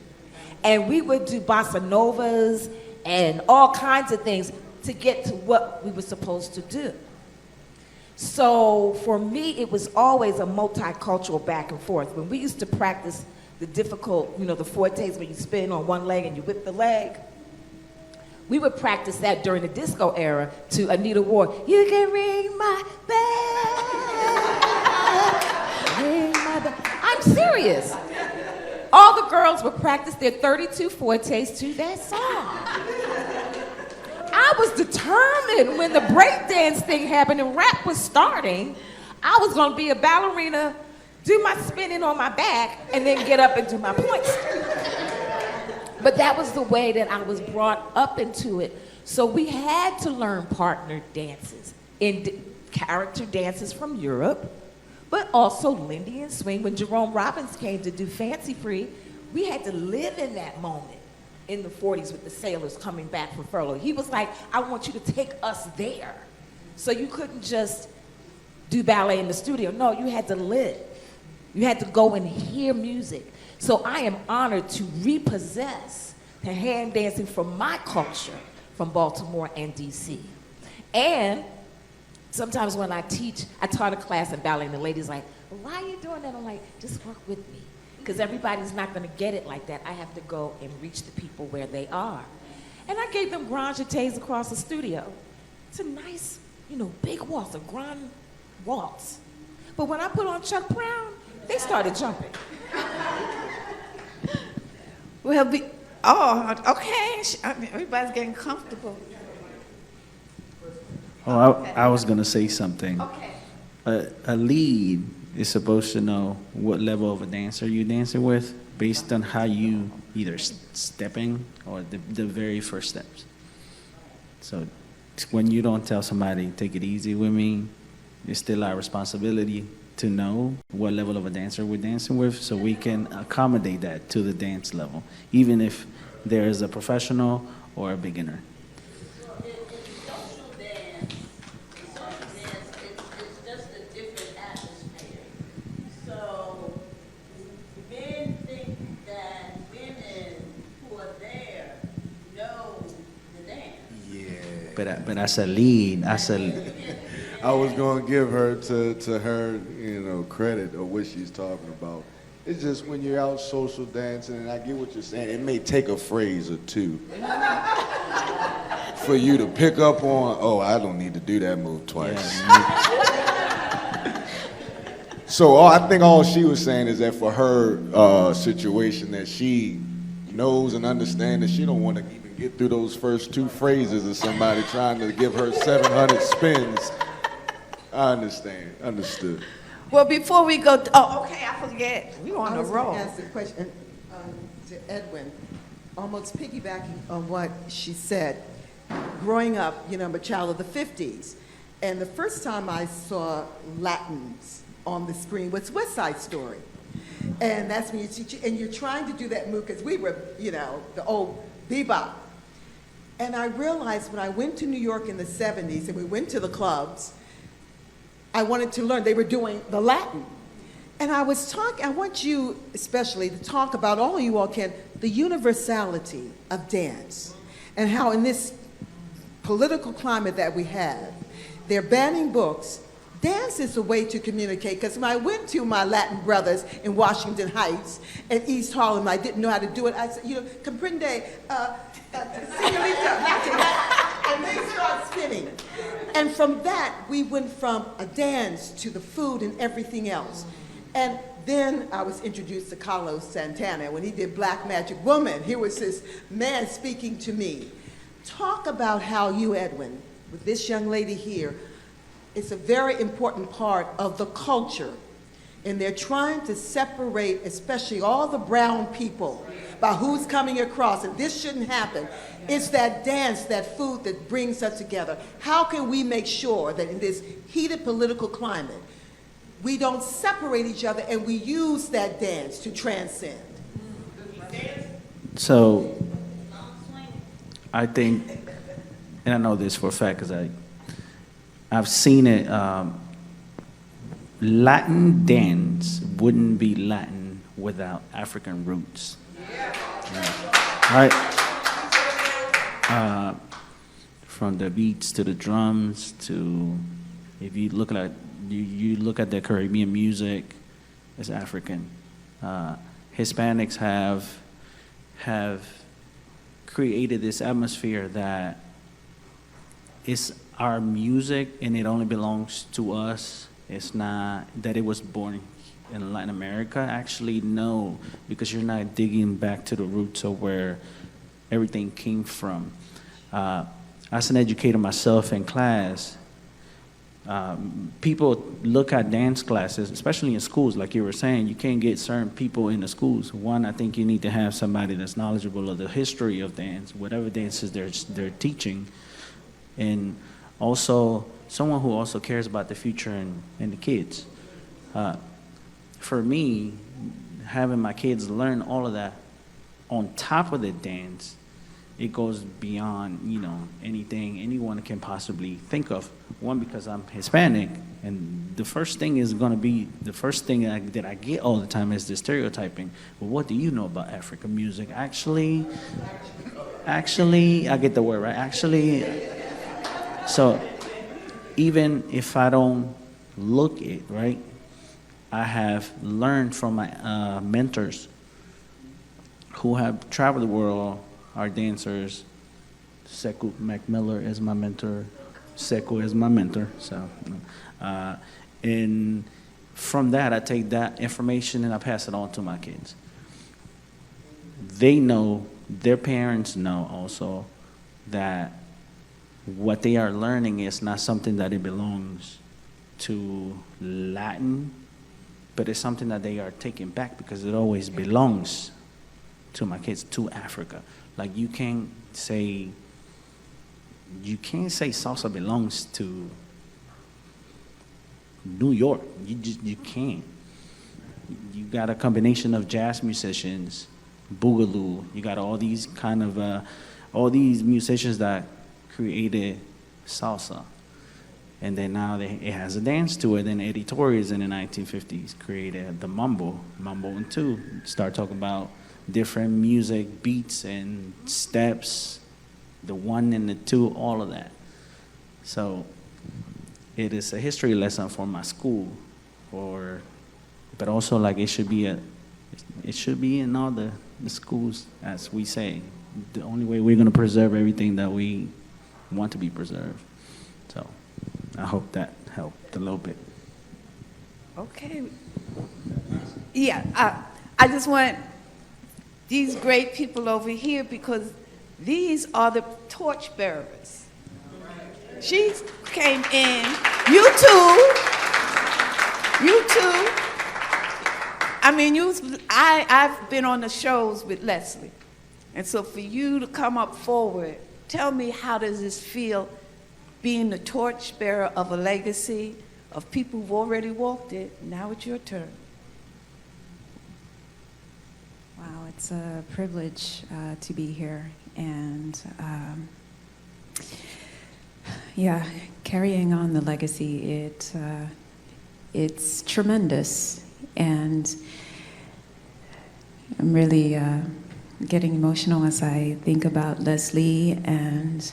and we would do bossa novas and all kinds of things to get to what we were supposed to do. So for me, it was always a multicultural back and forth. When we used to practice the difficult, the fortes where you spin on one leg and you whip the leg, we would practice that during the disco era to Anita Ward. You can ring my bell, ring my bell. I'm serious. All the girls would practice their 32 fortes to that song. I was determined when the breakdance thing happened and rap was starting, I was gonna be a ballerina, do my spinning on my back, and then get up and do my points. But that was the way that I was brought up into it. So we had to learn partner dances, character dances from Europe, but also Lindy and Swing. When Jerome Robbins came to do Fancy Free, we had to live in that moment in the 40s with the sailors coming back from furlough. He was like, I want you to take us there. So you couldn't just do ballet in the studio. No, you had to live. You had to go and hear music. So I am honored to repossess the hand dancing from my culture from Baltimore and DC. And sometimes when I teach, I taught a class in ballet and the lady's like, well, why are you doing that? I'm like, just work with me. Because everybody's not gonna get it like that. I have to go and reach the people where they are. And I gave them grand jetés across the studio. It's a nice, big waltz, a grand waltz. But when I put on Chuck Brown, they started jumping. Well, okay. Everybody's getting comfortable. Oh, I was going to say something. Okay. A lead is supposed to know what level of a dancer you're dancing with based on how you either stepping or the very first steps. So when you don't tell somebody, take it easy with me, it's still our responsibility to know what level of a dancer we're dancing with so we can accommodate that to the dance level, even if there is a professional or a beginner. But as a lead, I was going to give her to her, credit of what she's talking about. It's just when you're out social dancing, and I get what you're saying, it may take a phrase or two for you to pick up on, oh, I don't need to do that move twice. Yeah. So I think all she was saying is that for her situation that she knows and understands that she don't want to get through those first two phrases of somebody trying to give her 700 spins. I understand. Understood. Well, before we go, okay, I forget. We on a roll. I was going to ask the question to Edwin, almost piggybacking on what she said. Growing up, I'm a child of the 50s, and the first time I saw Latins on the screen was West Side Story. And that's when you teach, and you're trying to do that move, because we were, the old bebop. And I realized when I went to New York in the 70s and we went to the clubs, I wanted to learn. They were doing the Latin. And I was talking, I want you especially to talk about, all you all can, the universality of dance and how in this political climate that we have, they're banning books. Dance is a way to communicate, because when I went to my Latin brothers in Washington Heights and East Harlem, I didn't know how to do it. I said, comprende, señorita, and they start spinning. And from that, we went from a dance to the food and everything else. And then I was introduced to Carlos Santana. When he did Black Magic Woman, here was this man speaking to me, talk about how you, Edwin, with this young lady here, it's a very important part of the culture. And they're trying to separate, especially all the brown people, by who's coming across. And this shouldn't happen. It's that dance, that food that brings us together. How can we make sure that in this heated political climate, we don't separate each other and we use that dance to transcend? So, I think, and I know this for a fact because I've seen it. Latin dance wouldn't be Latin without African roots. Right? From the beats to the drums to, if you look at you look at the Caribbean music, it's African. Hispanics have created this atmosphere that it's our music and it only belongs to us. It's not that it was born in Latin America. Actually, no, because you're not digging back to the roots of where everything came from. As an educator myself in class, people look at dance classes, especially in schools, like you were saying, you can't get certain people in the schools. One, I think you need to have somebody that's knowledgeable of the history of dance, whatever dances they're teaching, and also someone who also cares about the future and the kids. For me, having my kids learn all of that on top of the dance, it goes beyond, anything anyone can possibly think of. One, because I'm Hispanic, and the first thing that I get all the time is the stereotyping. Well, what do you know about African music? Actually, I get the word right. Actually, so even if I don't look it, right, I have learned from my mentors who have traveled the world, our dancers. Sekou McMillan is my mentor. Sekou is my mentor. So, and from that, I take that information and I pass it on to my kids. They know, their parents know also that what they are learning is not something that it belongs to Latin, but it's something that they are taking back because it always belongs to my kids, to Africa. Like you can't say salsa belongs to New York. You can't. You got a combination of jazz musicians, boogaloo. You got all these all these musicians that created salsa, and then now it has a dance to it. And Eddie Torres in the 1950s created the mambo and two. Start talking about different music, beats and steps, the one and the two, all of that. So it is a history lesson for my school, but also like it should be in all the schools, as we say. The only way we're going to preserve everything that we want to be preserved. So I hope that helped a little bit. Okay. Yeah, I just want these great people over here because these are the torchbearers. She came in, you too. I mean, I've been on the shows with Leslie. And so for you to come up forward, tell me, how does this feel being the torchbearer of a legacy of people who've already walked it? Now it's your turn. Wow, it's a privilege to be here. And carrying on the legacy, it's tremendous. And I'm really getting emotional as I think about Leslie and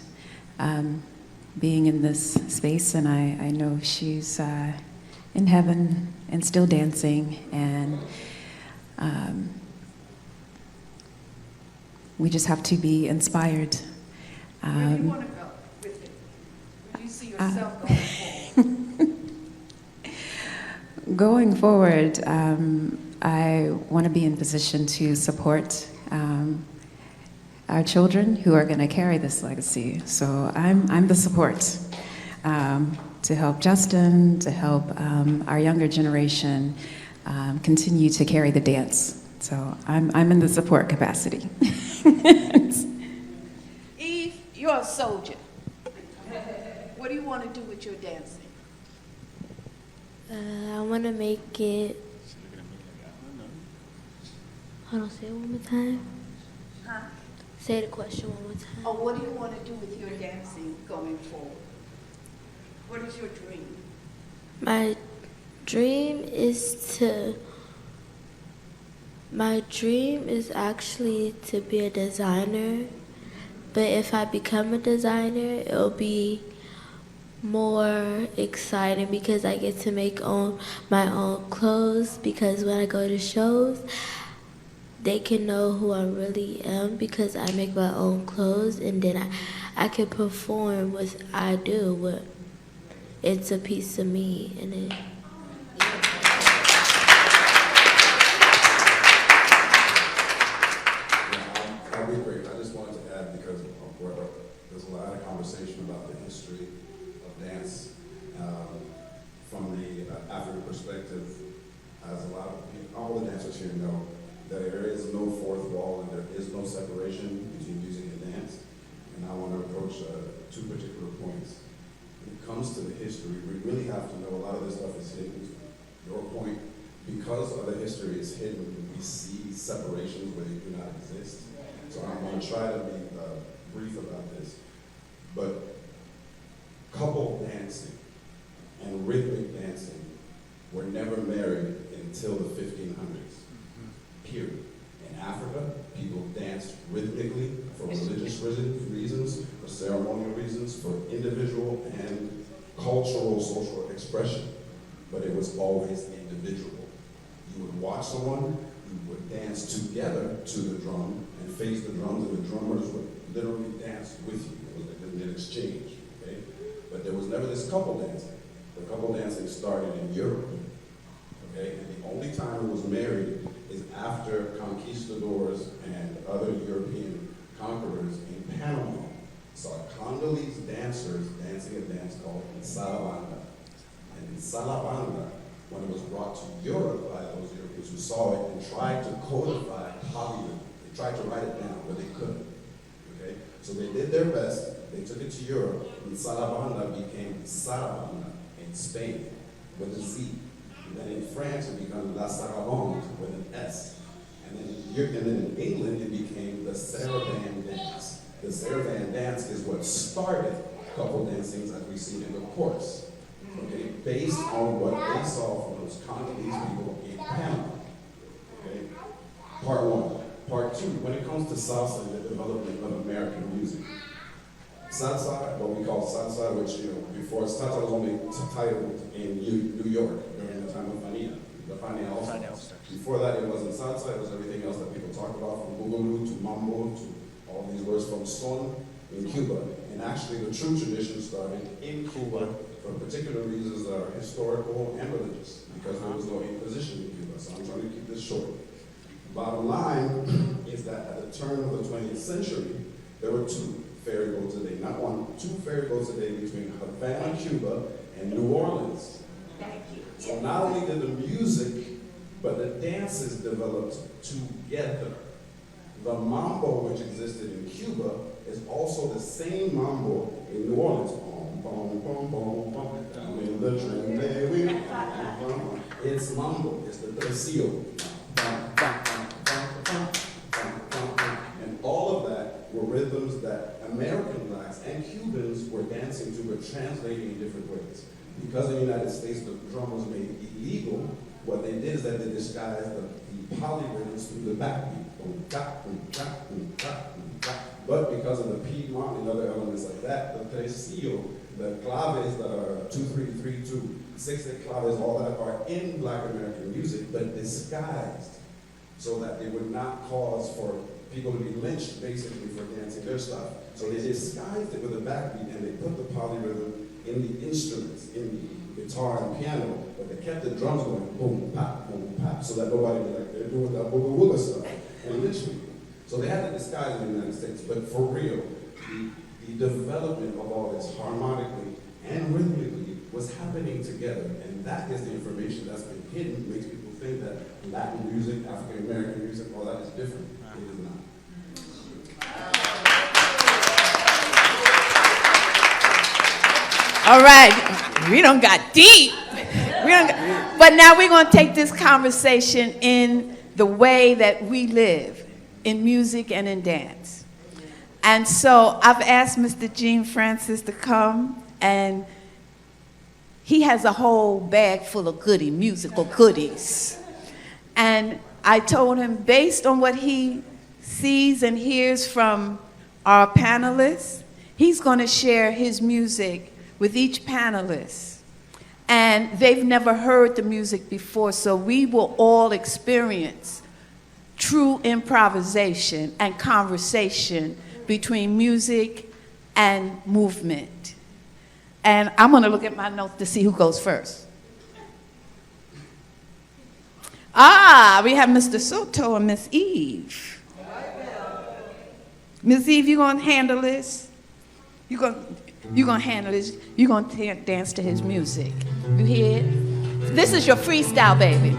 being in this space. And I know she's in heaven and still dancing. And we just have to be inspired. Where do you want to go with it? Where do you see yourself going forward? Going forward, I want to be in position to support our children who are going to carry this legacy. So I'm the support to help Justin, to help our younger generation continue to carry the dance. So I'm in the support capacity. Eve, you're a soldier. What do you want to do with your dancing? I want to make it. Hold on, say it one more time. Huh? Say the question one more time. Or what do you want to do with your dancing going forward? What is your dream? My dream is actually to be a designer. But if I become a designer, it'll be more exciting because I get to make my own clothes, because when I go to shows, they can know who I really am because I make my own clothes, and then I can perform what I do. It's a piece of me, and it. That'd be great. I just wanted to add, because there's a lot of conversation about the history of dance from the African perspective, as a lot of people, all the dancers here know, that there is no fourth wall and there is no separation between music and dance. And I want to approach two particular points. When it comes to the history, we really have to know a lot of this stuff is hidden. Your point, because of the history is hidden, we see separations where they do not exist. So I'm going to try to be brief about this. But couple dancing and rhythmic dancing were never married until the 1500s. Period. In Africa, people danced rhythmically for religious reasons, for ceremonial reasons, for individual and cultural, social expression. But it was always individual. You would watch someone, you would dance together to the drum and face the drums, and the drummers would literally dance with you. It was an exchange, okay? But there was never this couple dancing. The couple dancing started in Europe, okay? And the only time it was married is after conquistadors and other European conquerors in Panama saw Congolese dancers dancing a dance called Nsalabanda. And Nsalabanda, when it was brought to Europe by those Europeans who saw it and tried to codify polyrhythm, they tried to write it down, but they couldn't. Okay? So they did their best, they took it to Europe, and Nsalabanda became Sarabanda in Spain with a Z. And then in France, it became La Sarabande with an S. And then in England, it became the Saraband dance. The Saraband dance is what started couple dancings as we see in the course. Okay, based on what they saw from those Congolese people in Panama. Okay, part one. Part two, when it comes to salsa and the development of American music. Salsa, what we call salsa, which, before salsa was only titled in New York during the time of Fanina, the Fania All-Stars. Before that, it wasn't salsa, it was everything else that people talk about, from boogaloo to mambo to all these words, from son in Cuba. And actually, the true tradition started in Cuba for particular reasons that are historical and religious, because there was no Inquisition in Cuba. So I'm trying to keep this short. Bottom line is that at the turn of the 20th century, there were two ferry boats a day, not one, two ferry boats a day between Havana, Cuba, and New Orleans. So not only did the music, but the dances developed together. The mambo, which existed in Cuba, is also the same mambo in New Orleans. Bom, bom, bom, bom, down in the train, baby. It's mambo, it's the tresillo. And all of that were rhythms that American blacks and Cubans were dancing to, but translating in different ways. Because in the United States the drum was made illegal, what they did is that they disguised the polyrhythms through the backbeat. But because of the Piedmont and other elements like that, the tresillo, the claves that are 2-3-3-2, 6-8 claves, all that are in Black American music, but disguised so that they would not cause for people to be lynched basically for dancing their stuff. So they disguised it with a backbeat and they put the polyrhythm in the instruments, in the guitar and piano, but they kept the drums going boom, pop, so that nobody would be like, they're doing that booga wooga stuff and lynch people. So they had to disguise it in the United States. But for real, the development of all this harmonically and rhythmically was happening together. And that is the information that's been hidden, makes people think that Latin music, African American music, all that is different. It is not. All right, we don't got deep. But now we're going to take this conversation in the way that we live, in music and in dance. And so I've asked Mr. Gene Francis to come, and he has a whole bag full of musical goodies. And I told him, based on what he sees and hears from our panelists, he's going to share his music with each panelist. And they've never heard the music before, so we will all experience true improvisation and conversation between music and movement. And I'm going to look at my notes to see who goes first. We have Mr. Soto and Miss Eve. Miss Eve, you going to handle this? You're going to handle this. You're going to dance to his music. You hear it? This is your freestyle, baby.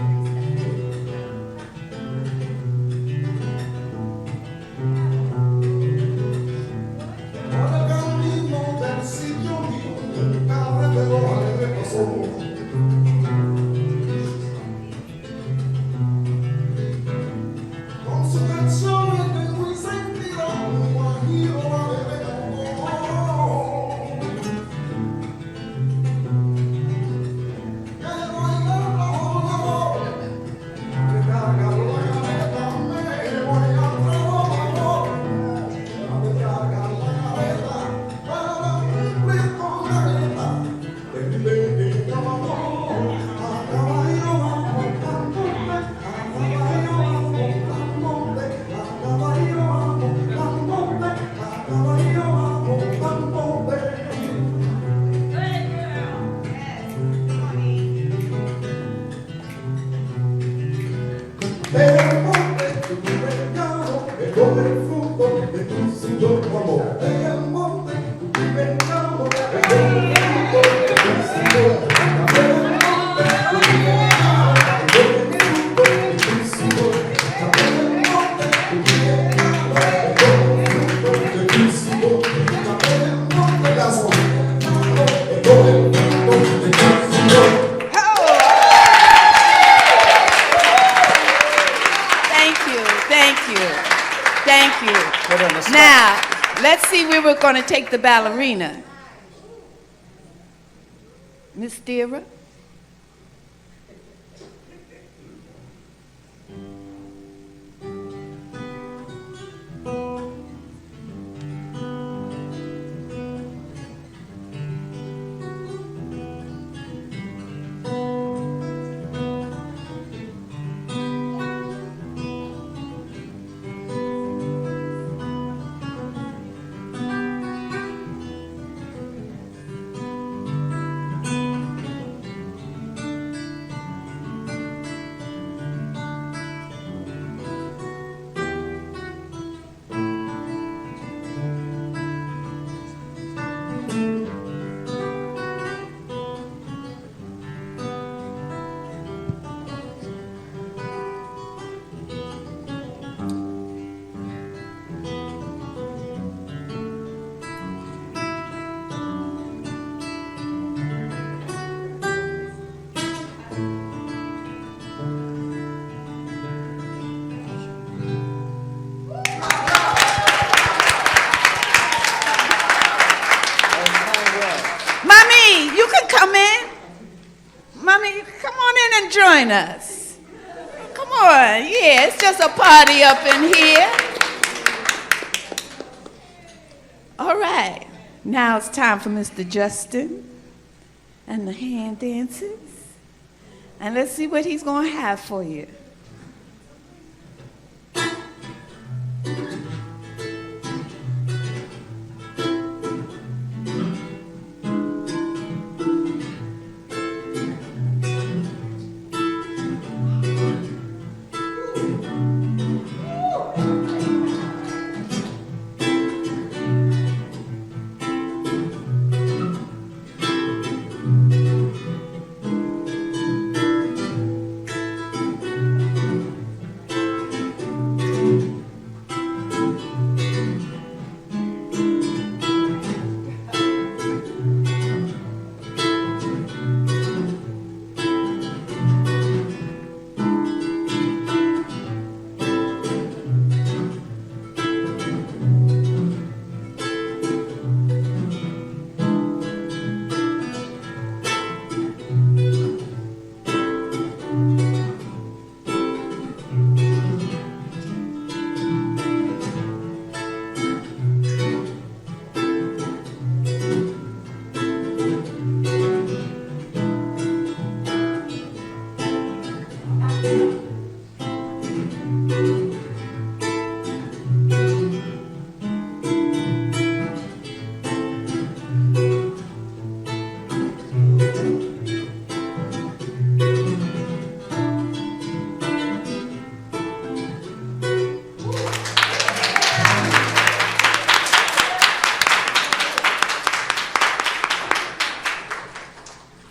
Now, let's see where we're going to take the ballerina. Miss Dira? Join us. Come on, yeah, it's just a party up in here. All right, now it's time for Mr. Justin and the hand dances. And let's see what he's going to have for you.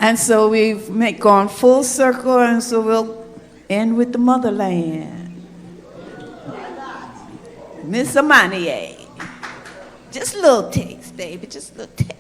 And so we've gone full circle, and so we'll end with the motherland. Miss Amani. Just a little taste, baby, just a little taste.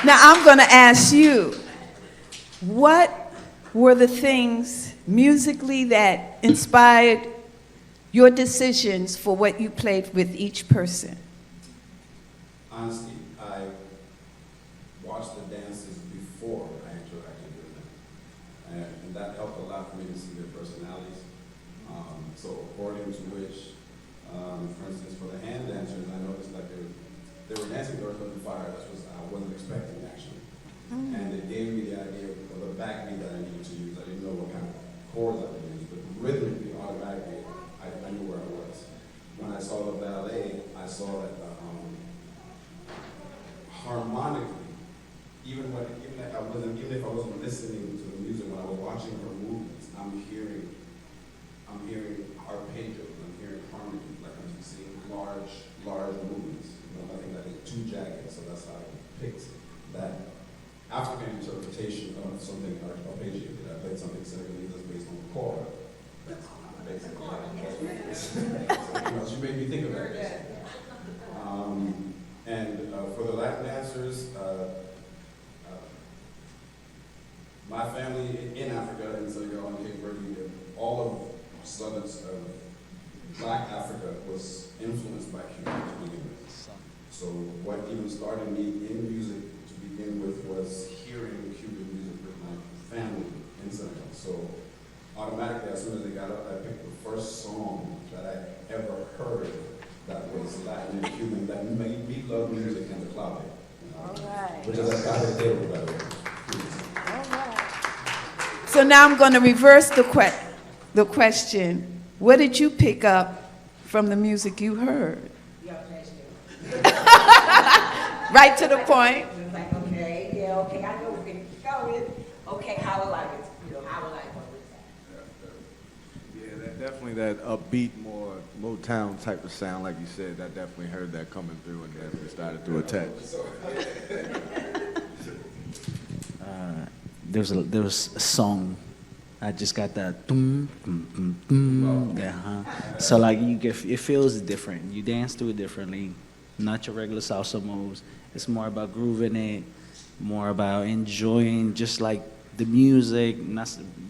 Now I'm going to ask you, what were the things musically that inspired your decisions for what you played with each person? Honestly, I watched the dances before I interacted with them, and that helped a lot for me to see their personalities. So according to which, for instance, for the hand dancers, I noticed that they were dancing to Earth, Wind & Fire. That's what I wasn't expecting, actually. And it gave me the idea of the backbeat that I needed to use. I didn't know what kind of chords I would use, but rhythmically, automatically, I knew where I was. When I saw the ballet, I saw that harmonically, even if I wasn't listening to the music, when I was watching her movements, I'm hearing arpeggios, I'm hearing harmony, like I'm seeing large movements. Nothing that is too jagged, so that's how I picked that African interpretation of something arpeggio. I played something Senegalese that's based on chord. Basically, she made me think of that. And for the Latin dancers, my family in Africa, in Senegal and Cape Verde, all of southern Black Africa was influenced by Cuba to begin with. So what even started me in music to begin with was hearing Cuban music with my family in Senegal. So automatically, as soon as they got up, I picked the first song that I ever heard that was Latin and Cuban that made me love music and the clave. Which is a clave de dedo, by the way. All right. So now I'm going to reverse the question. What did you pick up from the music you heard? Right to the point. It's like, okay, yeah, okay, I know we can go with. Okay, how will I get, how will I go with that? Yeah, definitely that upbeat, more Motown type of sound, like you said. I definitely heard that coming through, and definitely started to attach. There was a song. I just got that boom, boom, boom, boom. Yeah, So like it feels different. You dance to it differently. Not your regular salsa moves. It's more about grooving it, more about enjoying just like the music,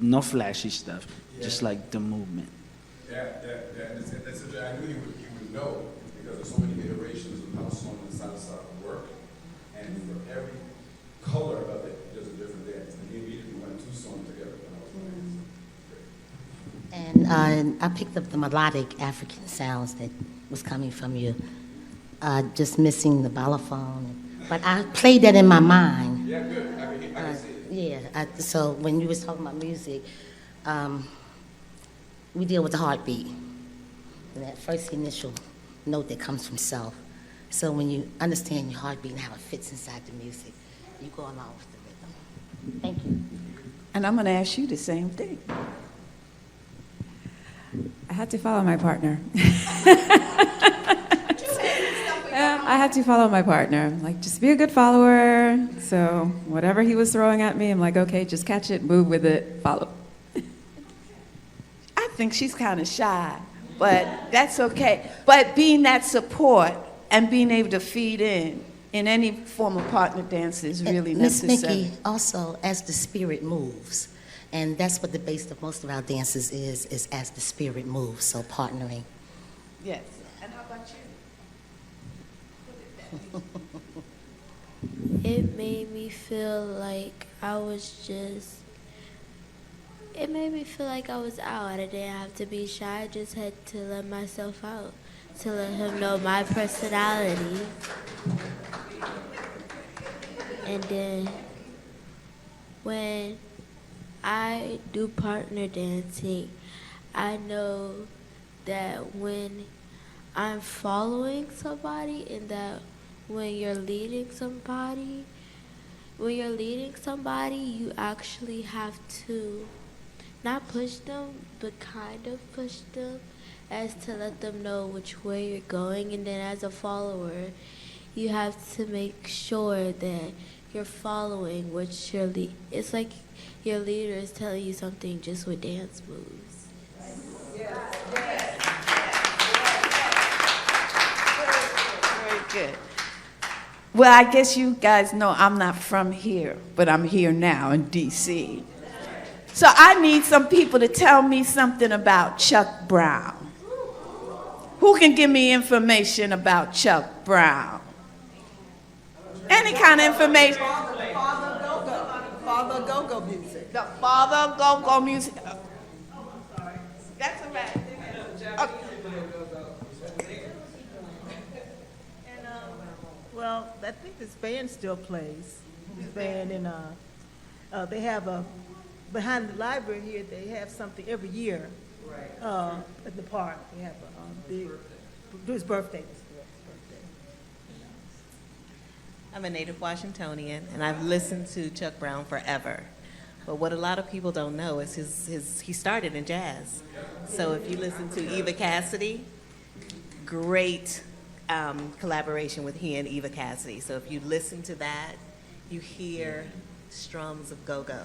no flashy stuff, just like the movement. Yeah. I knew he would know because there's so many iterations of how song and salsa work, and for every color of it, there's a different dance. And he immediately went two songs together when I was playing. And I picked up the melodic African sounds that was coming from you, just missing the balafon. But I played that in my mind. Yeah, good. I can see it. So when you was talking about music, we deal with the heartbeat, and that first initial note that comes from self. So when you understand your heartbeat and how it fits inside the music, you go along with the rhythm. Thank you. And I'm going to ask you the same thing. I had to follow my partner. I had to follow my partner. Like, just be a good follower. So whatever he was throwing at me, I'm like, okay, just catch it, move with it, follow. I think she's kind of shy, but that's okay. But being that support and being able to feed in any form of partner dance is really Miss necessary. Mickey, also as the spirit moves, and that's what the base of most of our dances is as the spirit moves, so partnering. Yes. And how about you? It made me feel like I was out. I didn't have to be shy. I just had to let myself out, to let him know my personality. And then when I do partner dancing, I know that when I'm following somebody and that when you're leading somebody, you actually have to not push them, but kind of push them as to let them know which way you're going. And then as a follower, you have to make sure that you're following what your it's like your leader is telling you something just with dance moves. Very good. Well, I guess you guys know I'm not from here, but I'm here now in D.C. So I need some people to tell me something about Chuck Brown. Who can give me information about Chuck Brown? Any kind of information. Father Go-Go music. The Father Go-Go music. That's a right. Okay. Well, I think this band still plays. This band, and they have behind the library here, they have something every year at the park. They have a big, his birthday. I'm a native Washingtonian, and I've listened to Chuck Brown forever. But what a lot of people don't know is he started in jazz. So if you listen to Eva Cassidy, great collaboration with he and Eva Cassidy. So if you listen to that, you hear strums of go-go.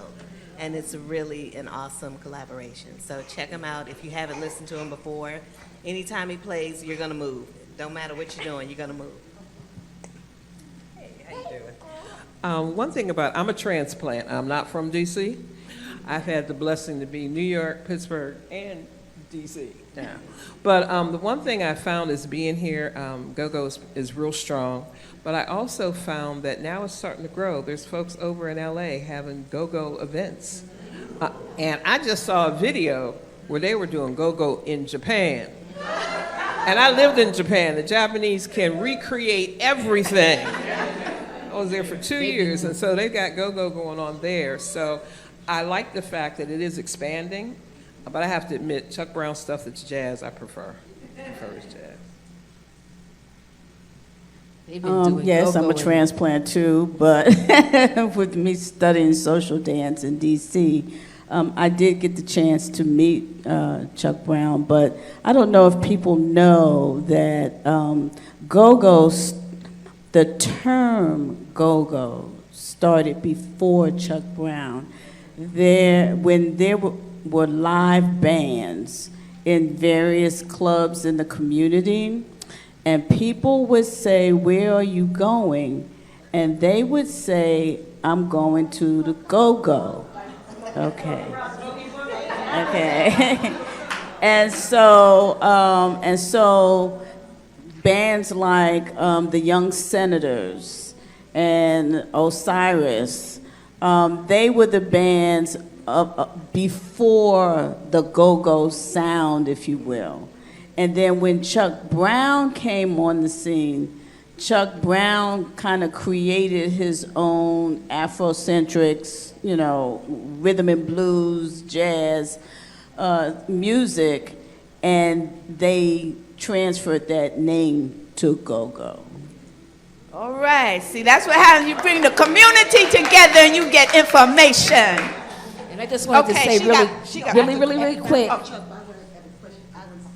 And it's really an awesome collaboration. So check him out if you haven't listened to him before. Anytime he plays, you're gonna move. Don't matter what you're doing, you're gonna move. One thing I'm a transplant. I'm not from D.C. I've had the blessing to be New York, Pittsburgh, and D.C. now. But the one thing I found is being here, go-go is real strong. But I also found that now it's starting to grow. There's folks over in L.A. having go-go events. And I just saw a video where they were doing go-go in Japan. And I lived in Japan. The Japanese can recreate everything. I was there for 2 years, and so they've got go-go going on there. So I like the fact that it is expanding, but I have to admit, Chuck Brown stuff that's jazz, I prefer. Is jazz. Yes, I'm a transplant too, but with me studying social dance in D.C., I did get the chance to meet Chuck Brown, but I don't know if people know that go-go's, the term go-go started before Chuck Brown. When there were live bands in various clubs in the community, and people would say, "Where are you going?" And they would say, "I'm going to the go-go." Okay. And so bands like the Young Senators and Osiris, they were the bands before the go-go sound, if you will. And then when Chuck Brown came on the scene, Chuck Brown kind of created his own Afrocentrics, you know, rhythm and blues, jazz music, and they transferred that name to go-go. All right, see, that's what happens. You bring the community together and you get information. And I just wanted to say really quick.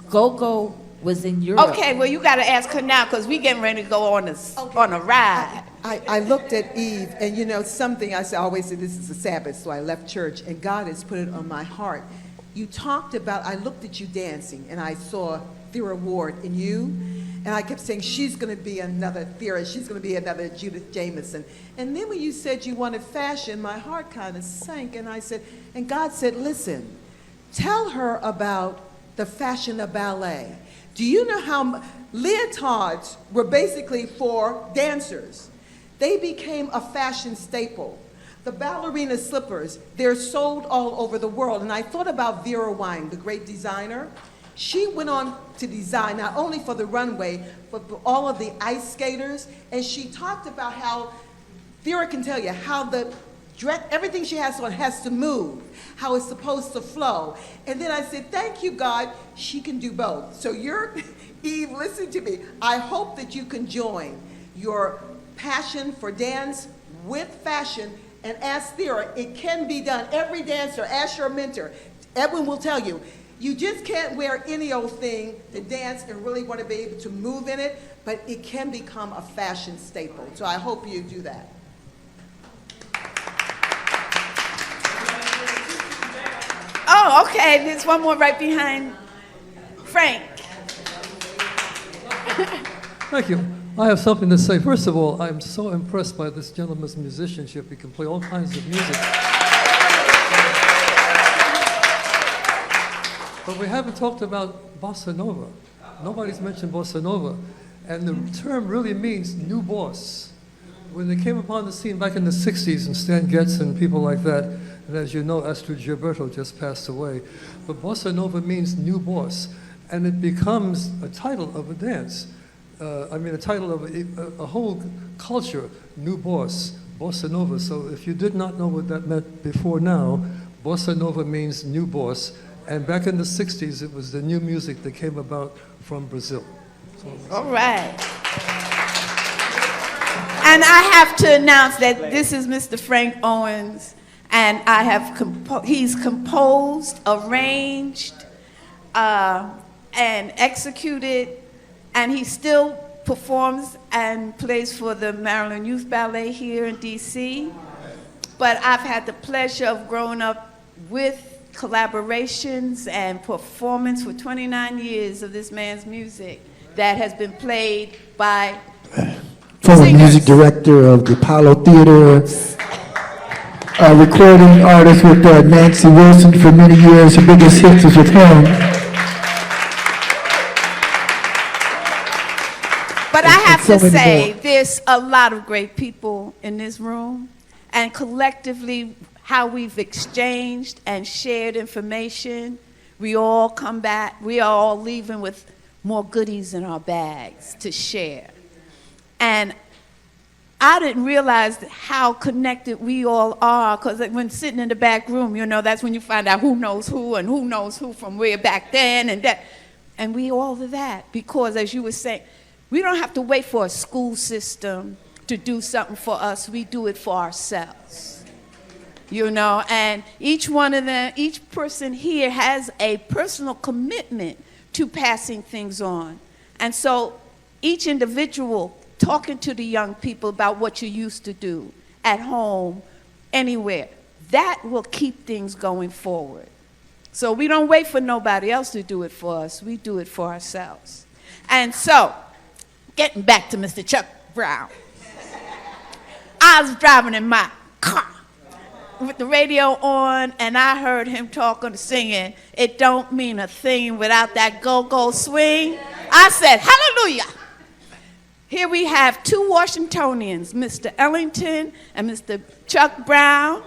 Go-go was in Europe. Okay, well, you got to ask her now because we getting ready to go on a ride. I looked at Eve, and you know something, I always say this is a Sabbath, so I left church, and God has put it on my heart. You talked about, I looked at you dancing, and I saw Thera Ward in you, and I kept saying, she's going to be another Thera, she's going to be another Judith Jamison. And then when you said you wanted fashion, my heart kind of sank, and I said, and God said, listen, tell her about the fashion of ballet. Do you know how leotards were basically for dancers? They became a fashion staple. The ballerina slippers, they're sold all over the world. And I thought about Vera Wang, the great designer. She went on to design not only for the runway, but for all of the ice skaters. And she talked about how, Vera can tell you, how the dress, everything she has on has to move, how it's supposed to flow. And then I said, thank you, God, she can do both. So you're, Eve, listen to me. I hope that you can join your passion for dance with fashion and ask Thera, it can be done. Every dancer, ask your mentor. Edwin will tell you, you just can't wear any old thing to dance and really want to be able to move in it, but it can become a fashion staple. So I hope you do that. Oh, okay, there's one more right behind Frank. Thank you. I have something to say. First of all, I'm so impressed by this gentleman's musicianship. He can play all kinds of music. But we haven't talked about bossa nova. Nobody's mentioned bossa nova. And the term really means new boss. When they came upon the scene back in the 60s, and Stan Getz and people like that, and as you know, Astrid Gilberto just passed away. But bossa nova means new boss. And it becomes a title of a dance. A title of a whole culture, new boss, bossa nova. So if you did not know what that meant before now, bossa nova means new boss. And back in the 60s, it was the new music that came about from Brazil. All right. And I have to announce that this is Mr. Frank Owens, and I have he's composed, arranged, and executed, and he still performs and plays for the Maryland Youth Ballet here in DC. But I've had the pleasure of growing up with collaborations and performance for 29 years of this man's music that has been played by former music director of the Apollo Theater, recording artist with Nancy Wilson for many years. Her biggest hits was with him. But I have to say, there's a lot of great people in this room, and collectively, how we've exchanged and shared information, we all come back, we are all leaving with more goodies in our bags to share. And I didn't realize how connected we all are, because when sitting in the back room, you know, that's when you find out who knows who from way back then and that. And we all of that, because as you were saying, we don't have to wait for a school system to do something for us. We do it for ourselves, you know. And each one of them, each person here has a personal commitment to passing things on. And so each individual talking to the young people about what you used to do at home, anywhere, that will keep things going forward. So we don't wait for nobody else to do it for us. We do it for ourselves. And so, getting back to Mr. Chuck Brown. I was driving in my car with the radio on, and I heard him talking, singing, "It don't mean a thing without that go-go swing." I said, hallelujah. Here we have two Washingtonians, Mr. Ellington and Mr. Chuck Brown,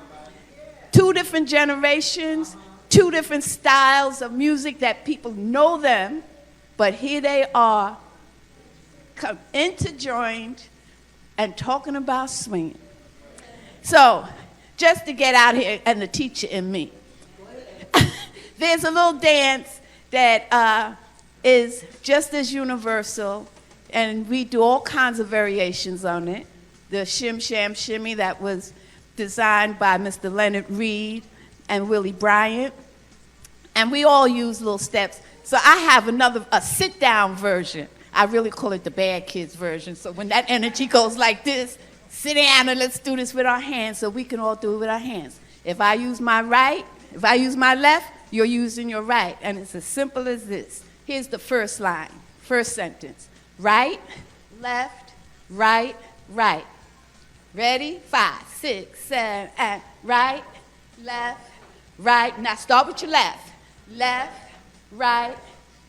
two different generations, two different styles of music that people know them, but here they are, interjoined and talking about swinging. So, just to get out here and the teacher in me, there's a little dance that is just as universal, and we do all kinds of variations on it. The Shim Sham Shimmy that was designed by Mr. Leonard Reed and Willie Bryant, and we all use little steps. So I have a sit-down version. I really call it the bad kids version. So when that energy goes like this, sit down and let's do this with our hands so we can all do it with our hands. If I use my right, if I use my left, you're using your right. And it's as simple as this. Here's the first line, first sentence. Right, left, right, right. Ready? 5, 6, 7, and right, left, right. Now start with your left. Left, right,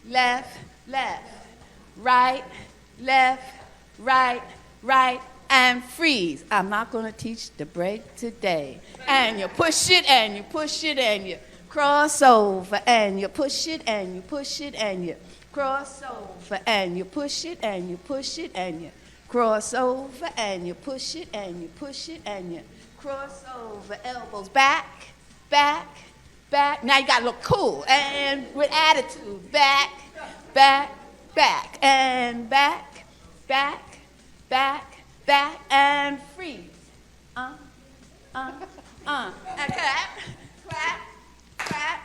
left, left. Right, left, right, right, and freeze. I'm not going to teach the break today. And you push it, and you push it, and you cross over, and you push it, and you push it, and you cross over, and you push it, and you push it, and you cross over, and you push it, and you push it, and you cross over. Elbows back, back, back. Now you got to look cool and with attitude. Back, back, back, and back, back, back, back, and freeze. And clap, clap, clap,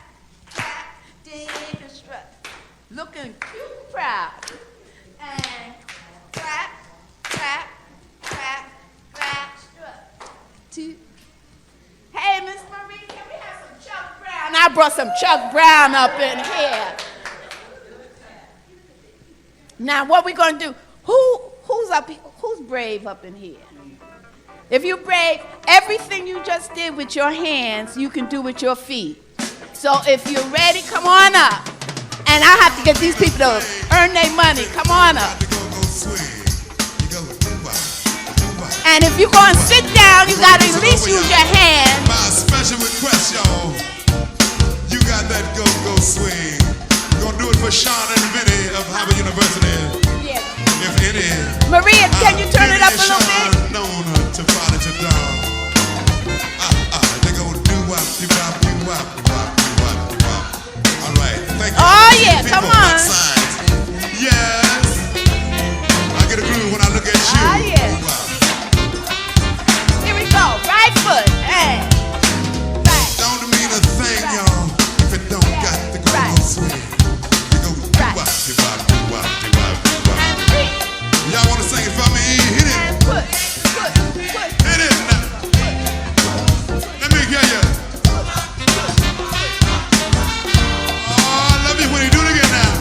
clap, dig and strut. Looking cute, proud. And clap, clap, clap, clap, strut. 2. Hey, Miss Marie, can we have some Chuck Brown? I brought some Chuck Brown up in here. Now, what we gonna do? Who's brave up in here? If you're brave, everything you just did with your hands, you can do with your feet. So if you're ready, come on up. And I have to get these people to earn their money. Come on up. And if you're gonna sit down, you gotta at least use your hands. My special request, y'all. You got that go-go swing. Gonna do it for Sean and Vinny of Howard University. Yeah. If any. Maria, can you turn it up a little bit? Known her to follow to dawn. They go do-wop, do-wop, do-wop, do-wop, do-wop, do-wop. All right, thank you. Oh yeah, come on. Yes. I get a groove when I look at you. Oh yeah. Here we go. Right foot. Hey. Right. Don't mean a thing, y'all, if it don't got the go-go swing. Y'all wanna sing it for me? Hit it. Hit it now. Let me hear you. Oh, I love you when you do it again now.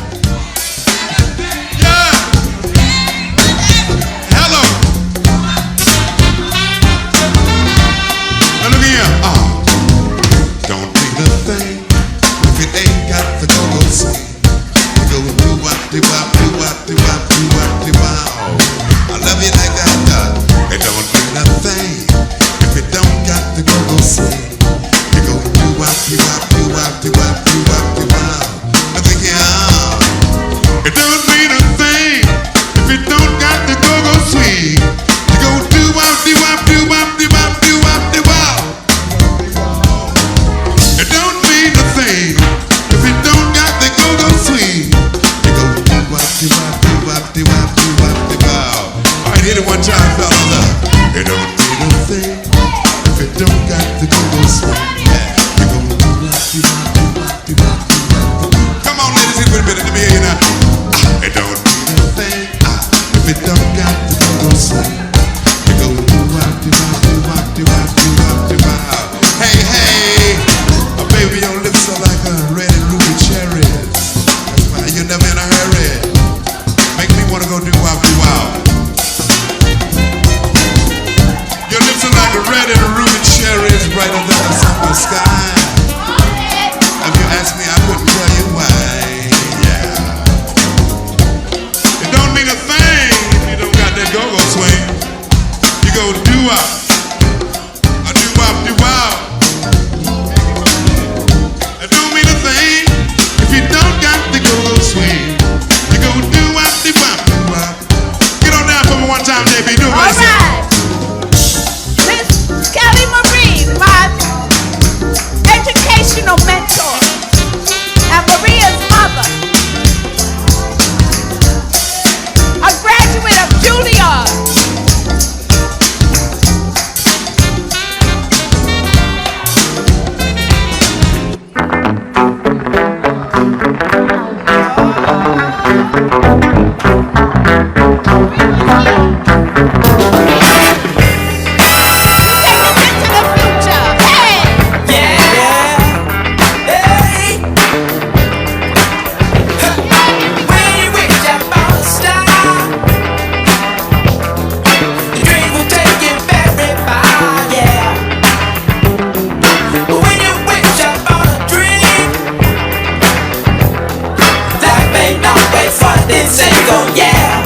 Sango, yeah.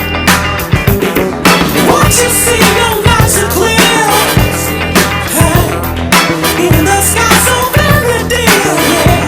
Won't you see your light so clear? Hey, in the sky so very dear, yeah.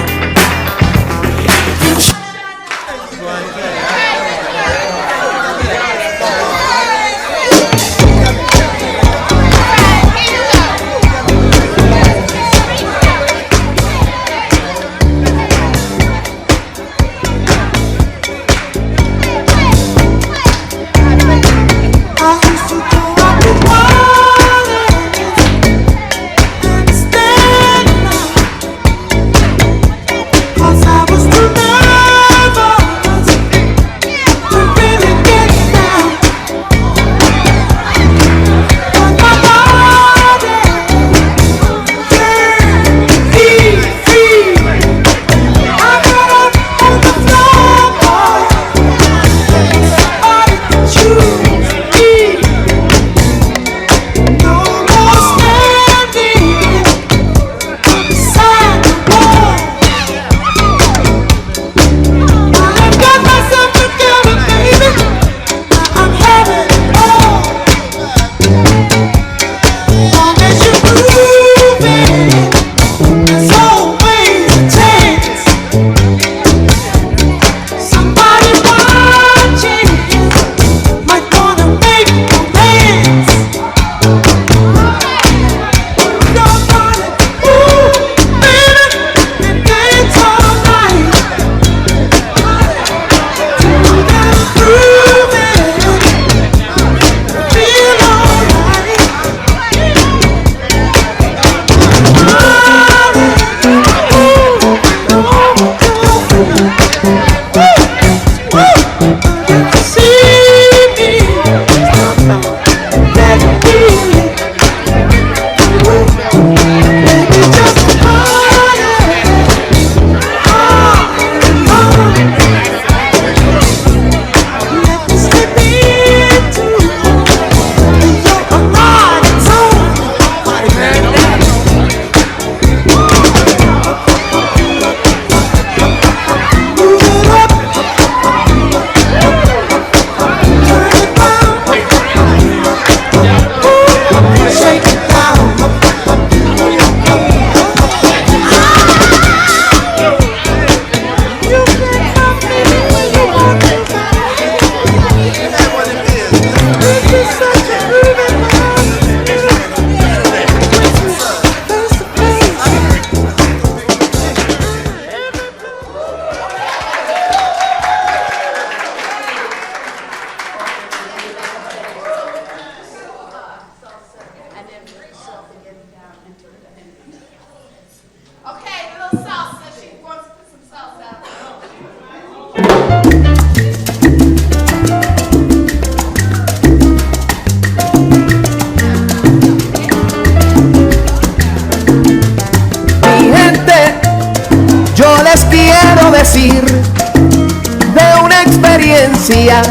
de una experiencia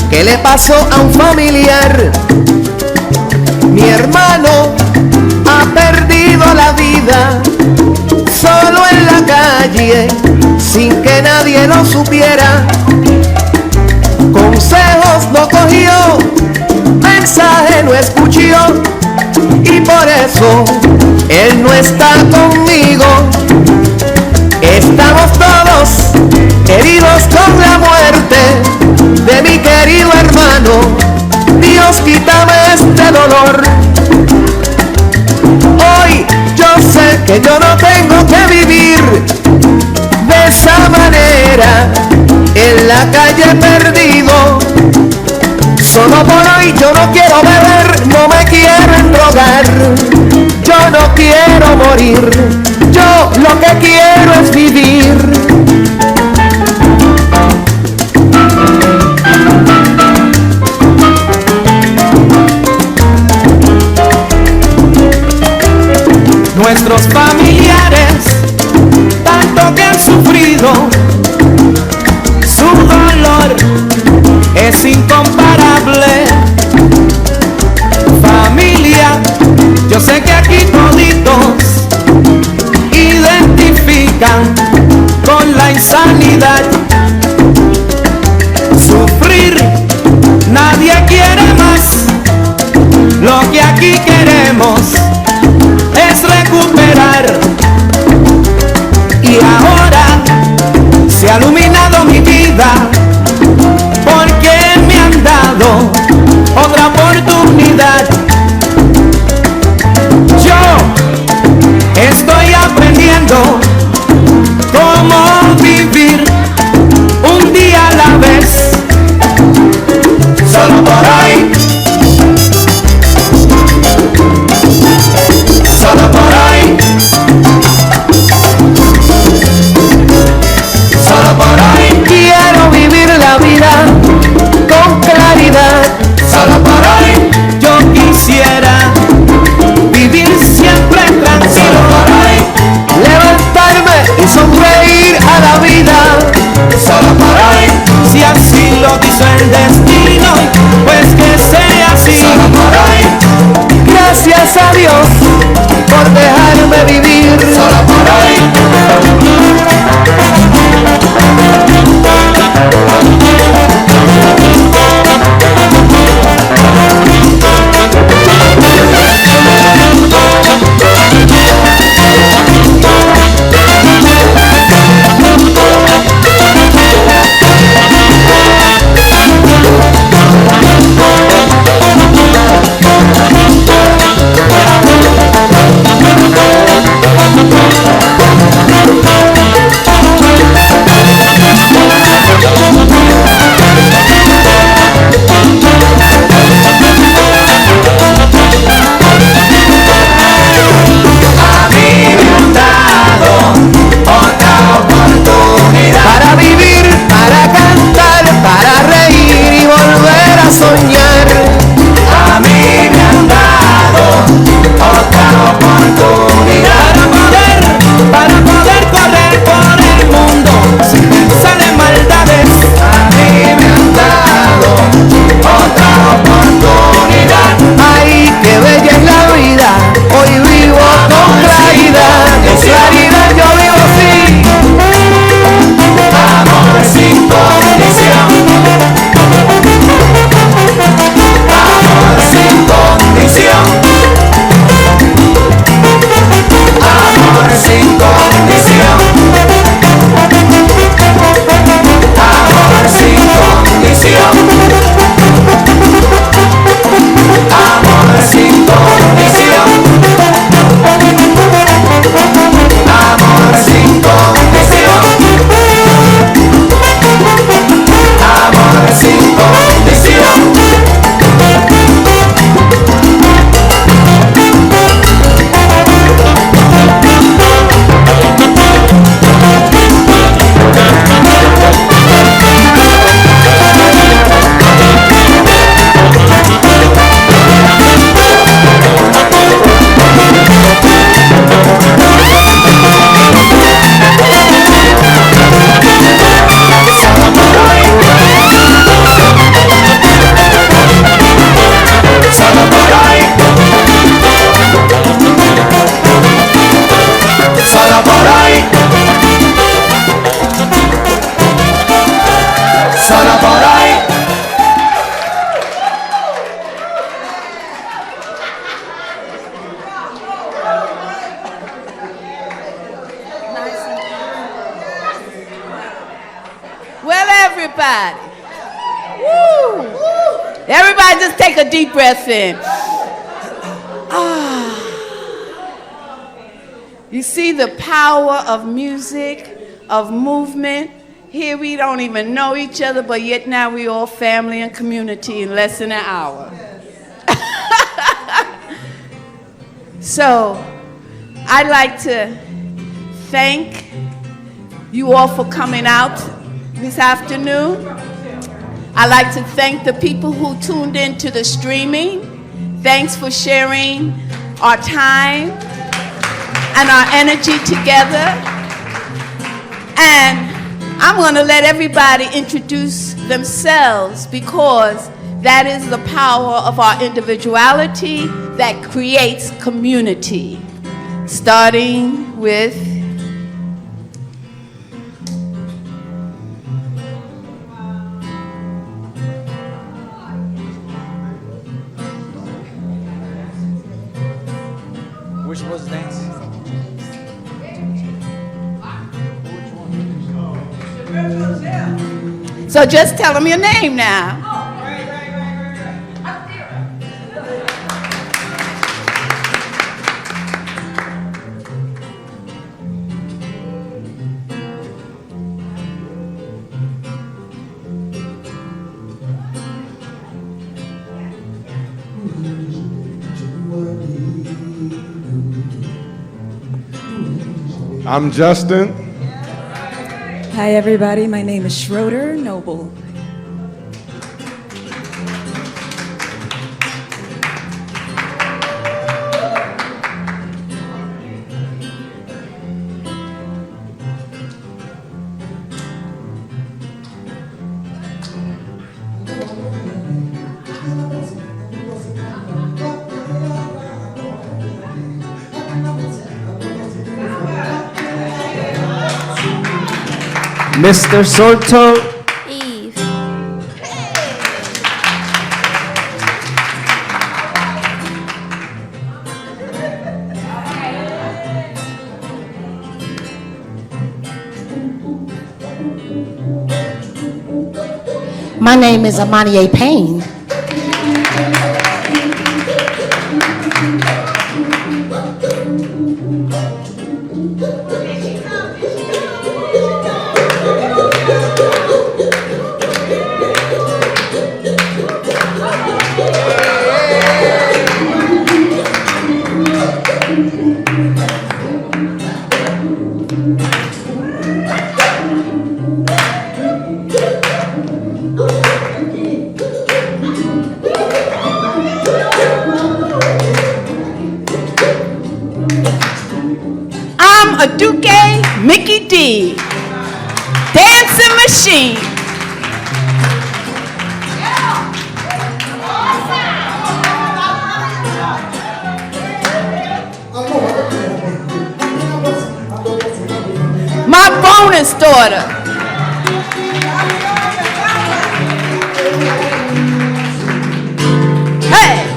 que le pasó a un familiar. Mi hermano ha perdido la vida solo en la calle sin que nadie lo supiera. Consejos no cogió, mensaje no escuchó y por eso él no está conmigo. Estamos todos heridos con la muerte de mi querido hermano. Dios, quítame este dolor. Hoy yo sé que yo no tengo que vivir de esa manera, en la calle perdido. Solo por hoy yo no quiero beber, no me quiero endrogar. Yo no quiero morir, yo lo que quiero es vivir. Nuestros familiares, tanto que han sufrido, su dolor es incomparable. Familia, yo sé que aquí toditos identifican con la insanidad. Sufrir nadie quiere más. Lo que aquí queremos es recuperar. Y ahora se ha iluminado mi vida porque me han dado otra oportunidad. Yo estoy aprendiendo cómo vivir un día a la vez. Solo por hoy, solo por hoy, solo por hoy. Quiero vivir la vida con claridad. Solo por hoy, yo quisiera vivir siempre tranquilo. Solo por hoy, levantarme y sonreír a la vida. Solo por hoy, si así lo quiso el destino, pues que sea así. Solo por hoy, gracias a Dios por dejarme vivir. Solo por hoy. everybody. Woo. Everybody just take a deep breath in. Ah. You see the power of music, of movement. Here we don't even know each other, but yet now we all family and community in less than an hour. So I'd like to thank you all for coming out this afternoon. I'd like to thank the people who tuned in to the streaming. Thanks for sharing our time and our energy together. And I'm going to let everybody introduce themselves because that is the power of our individuality that creates community. Starting with So just tell them your name now. I'm Justin. Hi, everybody. My name is Schroeder Noble. Mr. Soto. Eve. My name is Amani A. Payne. I'm a Duke Mickey D. Dancing machine. My bonus daughter. Hey.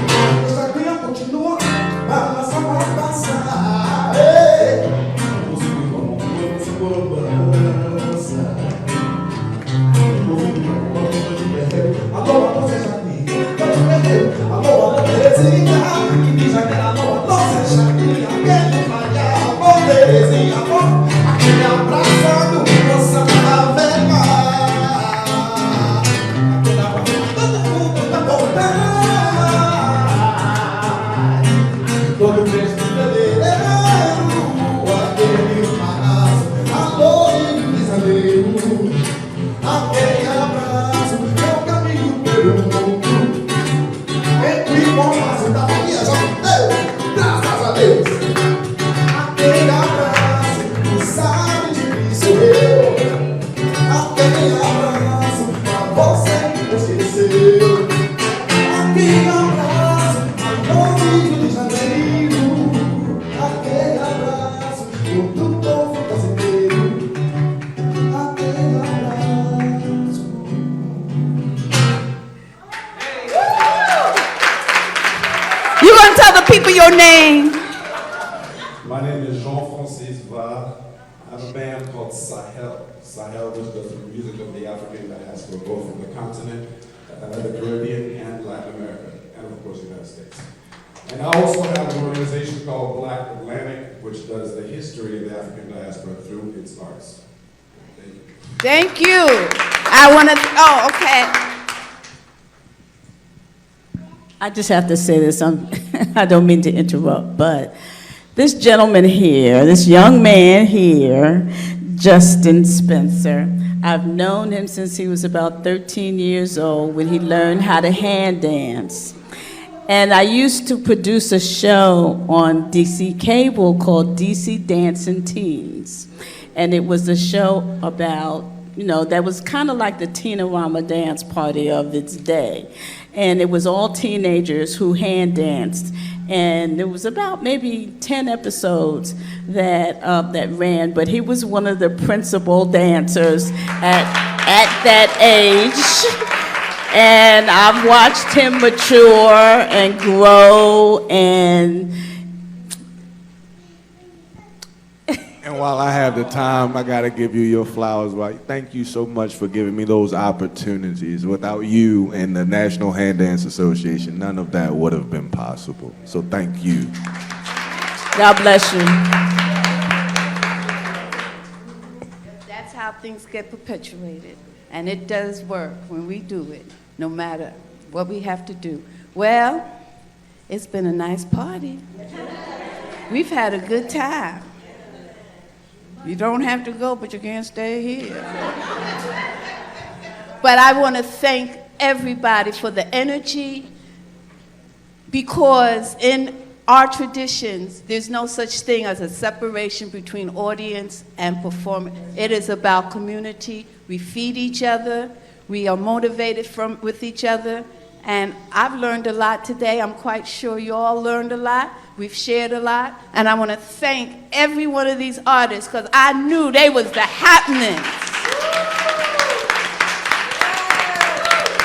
You gonna tell the people your name? My name is Jean-Francis Va. I have a band called Sahel. Sahel, which does the music of the African diaspora, both from the continent, the Caribbean, and Latin America, and of course the United States. And I also have an organization called Black Atlantic, which does the history of the African diaspora through its arts. Thank you. I want to, oh, okay. I just have to say this. I don't mean to interrupt, but this gentleman here, this young man here, Justin Spencer, I've known him since he was about 13 years old when he learned how to hand dance. And I used to produce a show on DC Cable called DC Dancing Teens. And it was a show about, you know, that was kind of like the Teen-A-Rama dance party of its day. And it was all teenagers who hand danced. And there was about maybe 10 episodes that ran, but he was one of the principal dancers at that age. And I've watched him mature and grow, and And while I have the time, I gotta give you your flowers. Right? Thank you so much for giving me those opportunities. Without you and the National Hand Dance Association, none of that would have been possible. So thank you. God bless you. That's how things get perpetuated. And it does work when we do it, no matter what we have to do. Well, it's been a nice party. We've had a good time. You don't have to go, but you can't stay here. But I want to thank everybody for the energy, because in our traditions, there's no such thing as a separation between audience and performance. It is about community. We feed each other. We are motivated with each other. And I've learned a lot today. I'm quite sure you all learned a lot. We've shared a lot. And I want to thank every one of these artists, because I knew they was the happenings.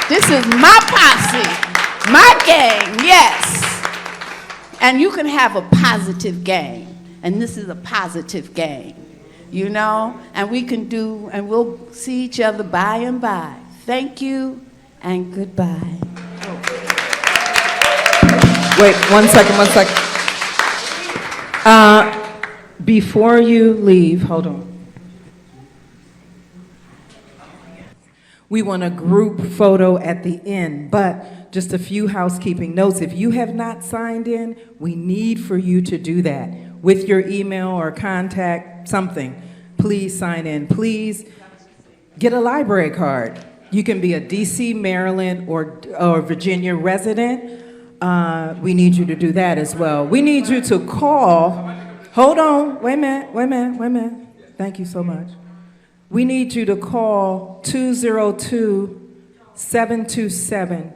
This is my posse, my gang, yes. And you can have a positive gang, and this is a positive gang, you know? And we can do, and we'll see each other by and by. Thank you, and goodbye. Wait, one second. Before you leave, hold on. We want a group photo at the end, but just a few housekeeping notes. If you have not signed in, we need for you to do that with your email or contact, something. Please sign in. Please get a library card. You can be a DC, Maryland, or Virginia resident. We need you to do that as well. We need you to call. Hold on. Wait a minute. Thank you so much. We need you to call 202-727.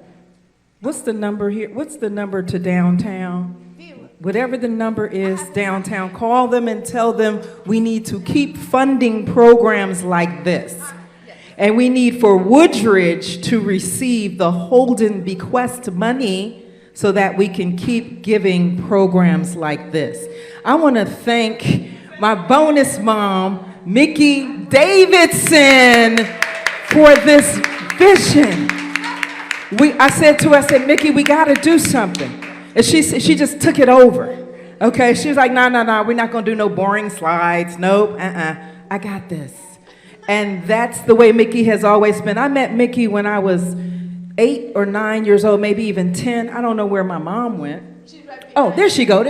What's the number here? What's the number to downtown? Whatever the number is downtown, call them and tell them we need to keep funding programs like this. And we need for Woodridge to receive the Holden bequest money so that we can keep giving programs like this. I want to thank my bonus mom, Mickey Davidson, for this vision. I said to her, Mickey, we got to do something. And she just took it over. Okay, she was like, no, we're not going to do no boring slides. Nope, I got this. And that's the way Mickey has always been. I met Mickey when I was 8 or 9 years old, maybe even 10. I don't know where my mom went. Oh, there she go.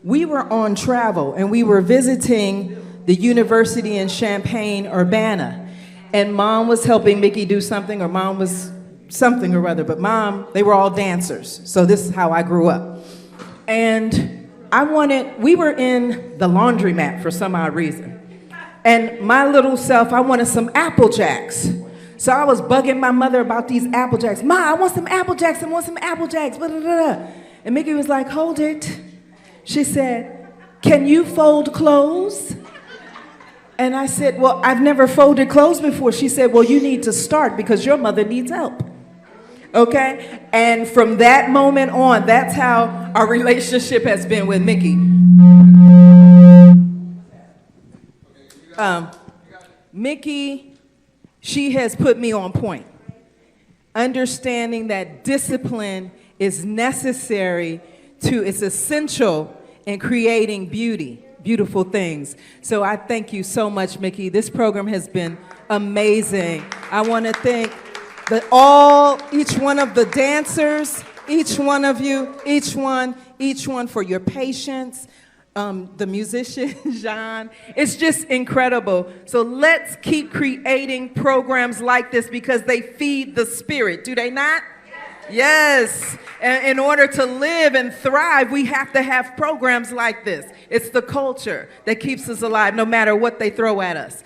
We were on travel, and we were visiting the university in Champaign-Urbana. And Mom was helping Mickey do something, or Mom was something or other. But Mom, they were all dancers. So this is how I grew up. And we were in the laundromat for some odd reason. And my little self, I wanted some Apple Jacks. So I was bugging my mother about these Apple Jacks. Ma, I want some Apple Jacks. Blah, blah, blah. And Mickey was like, hold it. She said, can you fold clothes? And I said, well, I've never folded clothes before. She said, well, you need to start because your mother needs help. Okay? And from that moment on, that's how our relationship has been with Mickey. Mickey, she has put me on point. Understanding that discipline is necessary it's essential in creating beautiful things. So I thank you so much, Mickey. This program has been amazing. I want to thank each one of the dancers, each one of you, each one for your patience. The musician, Jean. It's just incredible. So let's keep creating programs like this because they feed the spirit. Do they not? Yes. And in order to live and thrive, we have to have programs like this. It's the culture that keeps us alive no matter what they throw at us.